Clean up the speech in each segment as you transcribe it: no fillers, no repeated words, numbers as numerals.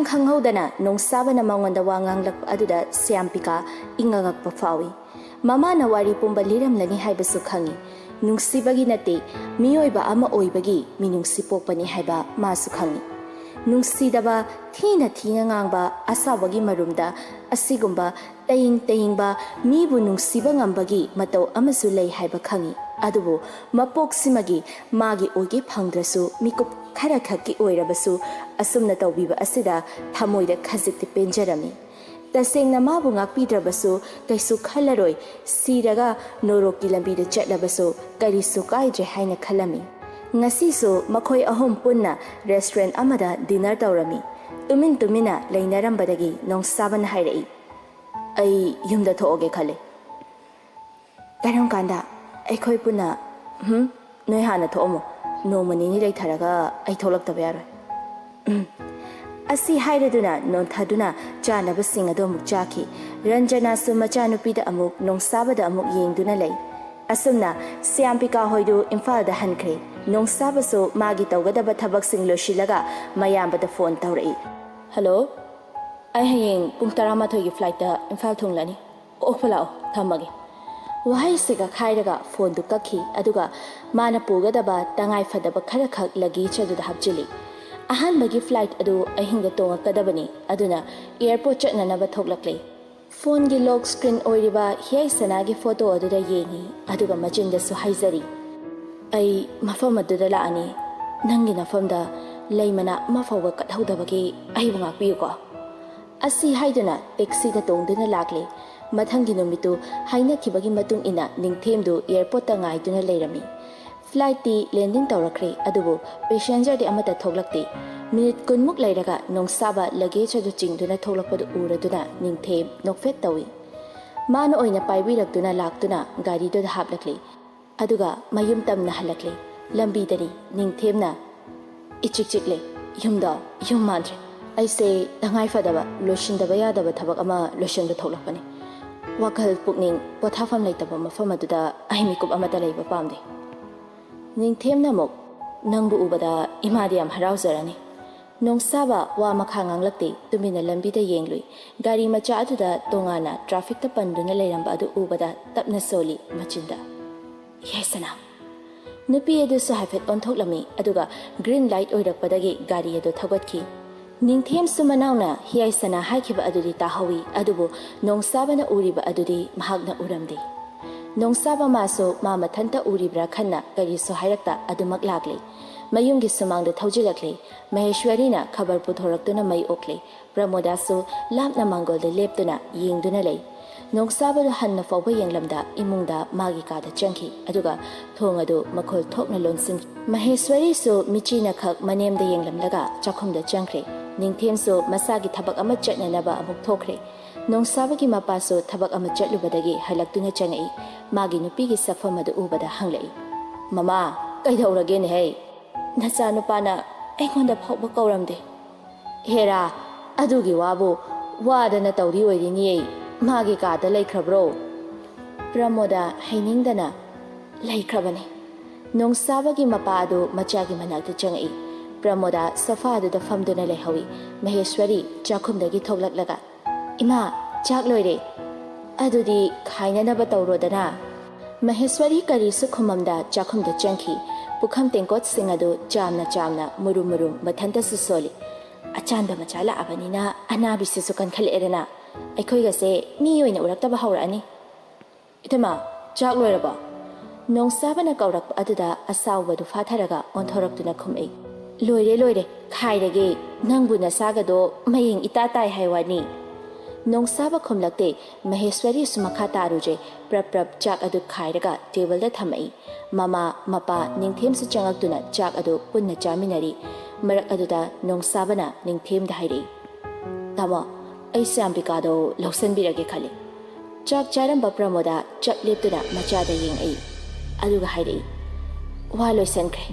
ꯏꯈꯪ ꯈꯪꯍꯧꯗꯅ ꯅꯣꯡꯁꯥꯕꯅ ꯃꯉꯣꯟꯗ ꯋꯥ ꯉꯥꯡꯂꯛꯄ ꯑꯗꯨꯗ ꯁ꯭ꯌꯥꯝꯄꯤꯀꯥ ꯏꯪꯉꯉꯛꯄ ꯐꯥꯎꯏ ꯃꯃꯥꯅ ꯋꯥꯔꯤ ꯄꯨꯝꯕ ꯂꯤꯔꯝꯂꯅꯤ ꯍꯥꯏꯕꯁꯨ ꯈꯪꯏ ꯅꯨꯡꯁꯤꯕꯒꯤ ꯅꯠꯇꯦ ꯃꯤꯑꯣꯏꯕ ꯑꯃ ꯑꯣꯏꯕꯒꯤ ꯃꯤꯅꯨꯡꯁꯤ ꯄꯣꯛꯄꯅꯤ ꯍꯥꯏꯕ ꯃꯥꯁꯨ ꯈꯪꯏ ꯅꯨꯡꯁꯤꯗꯕ ꯊꯤꯅ ꯊꯤꯅ ꯉꯥꯡꯕ ꯑꯁꯥꯎꯕꯒꯤ ꯃꯔꯨꯝꯗ ꯑꯁꯤꯒꯨꯝꯕ ꯇꯌꯤꯡꯕ ꯃꯤꯕꯨ ꯅꯨꯡꯁꯤꯕ ꯉꯝꯕꯒꯤ ꯃꯇꯧ ꯑꯃꯁꯨ ꯂꯩ ꯍꯥꯏꯕ ꯈꯪꯏ ꯑꯗꯨꯕꯨ ꯃꯄꯣꯛꯁꯤꯃꯒꯤ ꯃꯥꯒꯤ ꯑꯣꯏꯒꯦ ꯐꯪꯗ꯭ꯔꯁꯨ ꯃꯤꯀꯨꯞ ꯈꯔ ꯈꯛꯀꯤ ꯑꯣꯏꯔꯕꯁꯨ ꯑꯁꯨꯝꯅ ꯇꯧꯕꯤꯕ ꯑꯁꯤꯗ ꯊꯃꯣꯏꯗ ꯈꯖꯤꯛꯇꯤ ꯄꯦꯟꯖꯔꯝꯃꯤ ꯇꯁꯦꯡꯅ ꯃꯥꯕꯨ ꯉꯥꯛꯄꯤꯗ꯭ꯔꯕꯁꯨ ꯀꯩꯁꯨ ꯈꯜꯂꯔꯣꯏ ꯁꯤꯔꯒ ꯅꯣꯔꯣꯛꯀꯤ ꯂꯝꯕꯤꯗ ꯆꯠꯂꯕꯁꯨ ꯀꯔꯤꯁꯨ ꯀꯥꯏꯗ꯭ꯔꯦ ꯍꯥꯏꯅ ꯈꯜꯂꯝꯃꯤ ꯉꯁꯤꯁꯨ ꯃꯈꯣꯏ ꯑꯍꯨꯝ ꯄꯨꯟꯅ ꯔꯦꯁꯇꯨꯔꯦꯟꯠ ꯑꯃꯗ ꯗꯤꯅꯔ ꯇꯧꯔꯝꯃꯤ ꯇꯨꯃꯤꯟ ꯇꯨꯃꯤꯟꯅ ꯂꯩꯅꯔꯝꯕꯗꯒꯤ ꯅꯣꯡꯁꯥꯕꯅ ꯍꯥꯏꯔꯛꯏ ꯑꯩ ꯌꯨꯝꯗ ꯊꯣꯛꯑꯒꯦ ꯈꯜꯂꯦ ꯀꯔꯝ ꯀꯥꯟꯗ ꯑꯩꯈꯣꯏ ꯄꯨꯟꯅ ꯅꯣꯏ ꯍꯥꯟꯅ ꯊꯣꯛꯑꯝꯃꯣ ꯅꯣꯡꯃ ꯅꯤꯅꯤ ꯂꯩꯊꯔꯒ ꯑꯩ ꯊꯣꯛꯂꯛꯇꯕ ꯌꯥꯔꯣꯏ ꯑꯁꯤ ꯍꯥꯏꯔꯗꯨꯅ ꯅꯣꯟꯊꯗꯨꯅ ꯆꯥꯅꯕꯁꯤꯡ ꯑꯗꯨ ꯑꯃꯨꯛ ꯆꯥꯈꯤ ꯔꯟꯖꯅꯥꯁꯨ ꯃꯆꯥꯅꯨꯄꯤꯗ ꯑꯃꯨꯛ ꯅꯣꯡꯁꯥꯕꯗ ꯑꯃꯨꯛ ꯌꯦꯡꯗꯨꯅ ꯂꯩ ꯑꯁꯨꯝꯅ ꯁ꯭ꯌꯥꯝꯄꯤꯀꯥ ꯍꯣꯏꯗꯨ ꯏꯝꯐꯥꯜꯗ ꯍꯟꯈ꯭ꯔꯦ ꯅꯣꯡꯁꯥꯕꯁꯨ ꯃꯥꯒꯤ ꯇꯧꯒꯗꯕ ꯊꯕꯛꯁꯤꯡ ꯂꯣꯏꯁꯤꯜꯂꯒ ꯃꯌꯥꯝꯕꯗ ꯐꯣꯟ ꯇꯧꯔꯛꯏ ꯍꯜꯂꯣ ꯑꯩ ꯍꯌꯦꯡ ꯄꯨꯡ 12ꯒꯤ ꯐ꯭ꯂꯥꯏꯠꯇ ꯏꯝꯐꯥꯜ ꯊꯨꯡꯂꯅꯤ ꯑꯣꯛꯄ ꯂꯥꯛꯑꯣ ꯊꯝꯃꯒꯦ ꯋꯥꯍꯩꯁꯤꯒ ꯈꯥꯏꯔꯒ ꯐꯣꯟꯗꯨ ꯀꯛꯈꯤ ꯑꯗꯨꯒ ꯃꯥꯅ ꯄꯨꯒꯗꯕ ꯇꯉꯥꯏꯐꯗꯕ ꯈꯔꯈꯛ ꯂꯒꯦꯖ ꯑꯗꯨꯗ ꯍꯥꯞꯆꯤꯜꯂꯤ ꯑꯍꯥꯟꯕꯒꯤ ꯐ꯭ꯂꯥꯏꯠ ꯑꯗꯨ ꯑꯍꯤꯡꯗ ꯇꯣꯡꯉꯛꯀꯗꯕꯅꯤ ꯑꯗꯨꯅ ꯑꯦꯌꯔꯄꯣꯔꯠ ꯆꯠꯅꯅꯕ ꯊꯣꯛꯂꯛꯂꯦ ꯐꯣꯟꯒꯤ ꯂꯣꯛ ꯁ꯭ꯀ꯭ꯔꯤꯟ ꯑꯣꯏꯔꯤꯕ ꯍꯤꯌꯥꯏꯁꯅꯥꯒꯤ ꯐꯣꯇꯣ ꯑꯗꯨꯗ ꯌꯦꯡꯉꯤ ꯑꯗꯨꯒ ꯃꯆꯤꯟꯗꯁꯨ ꯍꯥꯏꯖꯔꯤ ꯑꯩ ꯃꯐꯝ ꯑꯗꯨꯗ ꯂꯥꯛꯑꯅꯤ ꯅꯪꯒꯤ ꯅꯐꯝꯗ ꯂꯩ ꯃꯅꯥ ꯑꯃ ꯐꯥꯎꯕ ꯀꯠꯍꯧꯗꯕꯒꯤ ꯑꯩꯕꯨ ꯉꯥꯛꯄꯤꯌꯨꯀꯣ ꯑꯁꯤ ꯍꯥꯏꯗꯨꯅ ꯇꯦꯛꯁꯤꯗ ꯇꯣꯡꯗꯨꯅ ꯂꯥꯛꯂꯦ ꯃꯊꯪꯒꯤ ꯅꯨꯃꯤꯠꯇꯨ ꯍꯥꯏꯅꯈꯤꯕꯒꯤ ꯃꯇꯨꯡ ꯏꯟꯅ ꯅꯤꯡꯊꯦꯝꯗꯨ ꯑꯦꯌꯔꯄꯣꯔꯠꯇ ꯉꯥꯏꯗꯨꯅ ꯂꯩꯔꯝꯃꯤ ꯐ꯭ꯂꯥꯏꯠꯇꯤ ꯂꯦꯟꯗꯤꯡ ꯇꯧꯔꯛꯈ꯭ꯔꯦ ꯑꯗꯨꯕꯨ ꯄꯦꯁꯦꯟꯖꯔꯗꯤ ꯑꯃꯠꯇ ꯊꯣꯛꯂꯛꯇꯦ ꯃꯤꯅꯤꯠ 10ꯃꯨꯛ ꯂꯩꯔꯒ ꯅꯣꯡꯁꯥꯕ ꯂꯒꯦꯖ ꯑꯗꯨ ꯆꯤꯡꯗꯨꯅ ꯊꯣꯛꯂꯛꯄꯗꯨ ꯎꯔꯗꯨꯅ ꯅꯤꯡꯊꯦꯝ ꯅꯣꯛꯐꯦꯠ ꯇꯧꯏ ꯃꯥꯅ ꯑꯣꯏꯅ ꯄꯥꯏꯕꯤꯔꯛꯇꯨꯅ ꯂꯥꯛꯇꯨꯅ ꯒꯥꯔꯤꯗꯨꯗ ꯍꯥꯞꯂꯛꯂꯦ ꯑꯗꯨꯒ ꯃꯌꯨꯝ ꯇꯝꯅ ꯍꯜꯂꯛꯂꯦ ꯂꯝꯕꯤꯗꯅꯤ ꯅꯤꯡꯊꯦꯝꯅ ꯏꯆꯤꯛ ꯆꯤꯛꯂꯦ ꯌꯨꯝꯗꯣ ꯌꯨꯝ ꯃꯥꯟꯗ꯭ꯔꯦ ꯑꯩꯁꯦ ꯇꯉꯥꯏꯐꯗꯕ ꯂꯣꯏꯁꯤꯟꯗꯕ ꯌꯥꯗꯕ ꯊꯕꯛ ꯑꯃ ꯂꯣꯏꯁꯤꯟꯕ ꯊꯣꯛꯂꯛꯄꯅꯤ ꯋꯥꯈꯜ ꯄꯨꯛꯅꯤꯡ ꯄꯣꯊꯥꯐꯝ ꯂꯩꯇꯕ ꯃꯐꯝ ꯑꯗꯨꯗ ꯑꯩ ꯃꯤꯀꯨꯞ ꯑꯃꯠꯇ ꯂꯩꯕ ꯄꯥꯝꯗꯦ ꯅꯤꯡꯊꯦꯝꯅ ꯑꯃꯨꯛ ꯅꯪꯕꯨ ꯎꯕꯗ ꯏꯃꯥꯗꯤ ꯌꯥꯝ ꯍꯔꯥꯎꯖꯔꯅꯤ ꯅꯣꯡꯁꯥꯕ ꯋꯥ ꯃꯈꯥ ꯉꯥꯡꯂꯛꯇꯦ ꯇꯨꯃꯤꯟꯅ ꯂꯝꯕꯤꯗ ꯌꯦꯡꯂꯨꯏ ꯒꯥꯔꯤ ꯃꯆꯥ ꯑꯗꯨꯗ ꯇꯣꯉꯥꯟꯅ ꯇ꯭ꯔꯥꯐꯤꯛꯇ ꯄꯟꯗꯨꯅ ꯂꯩꯔꯝꯕ ꯑꯗꯨ ꯎꯕꯗ ꯇꯞꯅ ꯁꯣꯜꯂꯤ ꯃꯆꯤꯟꯗ ꯌꯥꯏꯁꯅꯥ ꯅꯨꯄꯤ ꯑꯗꯨꯁꯨ ꯍꯥꯏꯐꯦꯠ ꯑꯣꯟꯊꯣꯛꯂꯝꯃꯤ ꯑꯗꯨꯒ ꯒ꯭ꯔꯤꯟ ꯂꯥꯏꯠ ꯑꯣꯏꯔꯛꯄꯗꯒꯤ ꯒꯥꯔꯤ ꯑꯗꯨ ꯊꯧꯒꯠꯈꯤ ꯅꯤꯡꯊꯦꯝꯁꯨ ꯃꯅꯥꯎꯅ ꯍꯤꯌꯥꯏꯁꯅꯥ ꯍꯥꯏꯈꯤꯕ ꯑꯗꯨꯗꯤ ꯇꯥꯍꯧꯏ ꯑꯗꯨꯕꯨ ꯅꯣꯡꯁꯥꯕꯅ ꯎꯔꯤꯕ ꯑꯗꯨꯗꯤ ꯃꯍꯥꯛꯅ ꯎꯔꯝꯗꯦ ꯅꯣꯡꯁꯥꯕ ꯃꯥꯁꯨ ꯃꯥ ꯃꯊꯟꯇ ꯎꯔꯤꯕ꯭ꯔꯥ ꯈꯟꯅ ꯀꯔꯤꯁꯨ ꯍꯥꯏꯔꯛꯇ ꯑꯗꯨꯃꯛ ꯂꯥꯛꯂꯦ ꯃꯌꯨꯝꯒꯤ ꯁꯨꯃꯥꯡꯗ ꯊꯧꯖꯤꯜꯂꯛꯂꯦ ꯃꯍꯦꯁ꯭ꯋꯔꯤꯅ ꯈꯕꯔ ꯄꯨꯊꯣꯔꯛꯇꯨꯅ ꯃꯩ ꯑꯣꯛꯂꯦ ꯄ꯭ꯔꯃꯣꯗꯥꯁꯨ ꯂꯥꯞꯅ ꯃꯥꯡꯒꯣꯜꯗ ꯂꯦꯞꯇꯨꯅ ꯌꯦꯡꯗꯨꯅ ꯂꯩ ꯅꯣꯡꯁꯥꯕꯗꯨ ꯍꯟꯅ ꯐꯥꯎꯕ ꯌꯦꯡꯂꯝꯗ ꯏꯃꯨꯡꯗ ꯃꯥꯒꯤ ꯀꯥꯗ ꯆꯪꯈꯤ ꯑꯗꯨꯒ ꯊꯣꯡ ꯑꯗꯨ ꯃꯈꯣꯜ ꯊꯣꯛꯅ ꯂꯣꯟꯁꯤꯟꯈꯤ ꯃꯍꯦꯁ꯭ꯋꯔꯤꯁꯨ ꯃꯤꯆꯤꯅ ꯈꯛ ꯃꯅꯦꯝꯗ ꯌꯦꯡꯂꯝꯂꯒ ꯆꯥꯛꯈꯨꯝꯗ ꯆꯪꯈ꯭ꯔꯦ ꯅꯤꯡꯊꯦꯝꯁꯨ ꯃꯁꯥꯒꯤ ꯊꯕꯛ ꯑꯃ ꯆꯠꯅꯅꯕ ꯑꯃꯨꯛ ꯊꯣꯛꯈ꯭ꯔꯦ ꯅꯣꯡꯁꯥꯕꯒꯤ ꯃꯄꯥꯁꯨ ꯊꯕꯛ ꯑꯃ ꯆꯠꯂꯨꯕꯗꯒꯤ ꯍꯜꯂꯛꯇꯨꯅ ꯆꯪꯉꯛꯏ ꯃꯥꯒꯤ ꯅꯨꯄꯤꯒꯤ ꯁꯛꯐꯝ ꯑꯗꯨ ꯎꯕꯗ ꯍꯪꯂꯛꯏ ꯃꯃꯥ ꯀꯩꯗꯧꯔꯒꯦꯅꯦꯍꯦ ꯅꯆꯥꯅꯨꯄꯥꯅ ꯑꯩꯉꯣꯟꯗ ꯐꯥꯎꯕ ꯀꯧꯔꯝꯗꯦ ꯍꯦꯔꯥ ꯑꯗꯨꯒꯤ ꯋꯥꯕꯨ ꯋꯥꯗꯅ ꯇꯧꯔꯤ ꯑꯣꯏꯔꯤꯅꯤꯌꯦ ꯃꯥꯒꯤ ꯀꯥꯗ ꯂꯩꯈ꯭ꯔꯕ꯭ꯔꯣ ꯄ꯭ꯔꯃꯣꯗꯥ ꯍꯩꯅꯤꯡꯗꯅ ꯂꯩꯈ꯭ꯔꯕꯅꯤ ꯅꯣꯡꯁꯥꯕꯒꯤ ꯃꯄꯥ ꯑꯗꯨ ꯃꯆꯥꯒꯤ ꯃꯅꯥꯛꯇ ꯆꯪꯉꯛꯏ ꯄ꯭ꯔꯃꯣꯗꯥ ꯁꯣꯐꯥ ꯑꯗꯨꯗ ꯐꯝꯗꯨꯅ ꯂꯩꯍꯧꯏ ꯃꯍꯦꯁ꯭ꯋꯔꯤ ꯆꯥꯛꯈꯨꯝꯗꯒꯤ ꯊꯣꯛꯂꯛꯂꯒ ꯏꯃꯥ ꯆꯥꯛ ꯂꯣꯏꯔꯦ ꯑꯗꯨꯗꯤ ꯈꯥꯏꯅꯅꯕ ꯇꯧꯔꯣꯗꯅ ꯃꯍꯦꯁ꯭ꯋꯔꯤ ꯀꯔꯤꯁꯨ ꯈꯨꯃꯝꯗ ꯆꯥꯛꯈꯨꯝꯗ ꯆꯪꯈꯤ ꯄꯨꯈꯝ ꯇꯦꯡꯀꯣꯠꯁꯤꯡ ꯑꯗꯨ ꯆꯥꯝꯅ ꯆꯥꯝꯅ ꯃꯨꯔꯨꯝ ꯃꯨꯔꯨꯝ ꯃꯊꯟꯇꯁꯨ ꯁꯣꯜꯂꯤ ꯑꯆꯥꯟꯕ ꯃꯆꯥ ꯂꯥꯛꯑꯕꯅꯤꯅ ꯑꯅꯥꯕꯤꯁꯤꯁꯨ ꯀꯟꯈꯠꯂꯛꯑꯦꯗꯅ ꯑꯩꯈꯣꯏꯒꯁꯦ ꯃꯤ ꯑꯣꯏꯅ ꯎꯔꯛꯇꯕ ꯍꯧꯔꯛꯑꯅꯤ ꯏꯇꯃꯥ ꯆꯥꯛ ꯂꯣꯏꯔꯕꯣ ꯅꯣꯡꯁꯥꯕꯅ ꯀꯧꯔꯛꯄ ꯑꯗꯨꯗ ꯑꯁꯥꯎꯕꯗꯨ ꯐꯥꯊꯔꯒ ꯑꯣꯟꯊꯣꯔꯛꯇꯨꯅ ꯈꯨꯝꯃꯛꯏ ꯂꯣꯏꯔꯦ ꯂꯣꯏꯔꯦ ꯈꯥꯏꯔꯒꯦ ꯅꯪꯕꯨ ꯅꯁꯥꯒꯗꯣ ꯃꯌꯦꯡ ꯏꯇꯥ ꯇꯥꯏ ꯍꯥꯏ ꯋꯥꯅꯤ ꯅꯣꯡꯁꯥꯕ ꯈꯨꯝꯂꯛꯇꯦ ꯃꯍꯦꯁ꯭ꯋꯔꯤꯁꯨ ꯃꯈꯥ ꯇꯥꯔꯨꯖꯦ ꯄ꯭ꯔꯞ ꯄ꯭ꯔꯞ ꯆꯥꯛ ꯑꯗꯨ ꯈꯥꯏꯔꯒ ꯇꯦꯕꯜꯗ ꯊꯝꯃꯛꯏ ꯃꯃꯥ ꯃꯄꯥ ꯅꯤꯡꯊꯦꯝꯁꯨ ꯆꯪꯉꯛꯇꯨꯅ ꯆꯥꯛ ꯑꯗꯨ ꯄꯨꯟꯅ ꯆꯥꯃꯤꯟꯅꯔꯤ ꯃꯔꯛ ꯑꯗꯨꯗ ꯅꯣꯡꯁꯥꯕꯅ ꯅꯤꯡꯊꯦꯝꯗ ꯍꯥꯏꯔꯛꯏ ꯇꯥꯃꯣ ꯑꯩ ꯁ꯭ꯌꯥꯝꯄꯤꯀꯥꯗꯣ ꯂꯧꯁꯟꯕꯤꯔꯒꯦ ꯈꯜꯂꯤ ꯆꯥꯛ ꯆꯥꯔꯝꯕ ꯄ꯭ꯔꯃꯣꯗꯥ ꯆꯞ ꯂꯦꯞꯇꯨꯅ ꯃꯆꯥꯗ ꯌꯦꯡꯉꯛꯏ ꯑꯗꯨꯒ ꯍꯥꯏꯔꯛꯏ ꯋꯥ ꯂꯣꯏꯁꯟꯈ꯭ꯔꯦ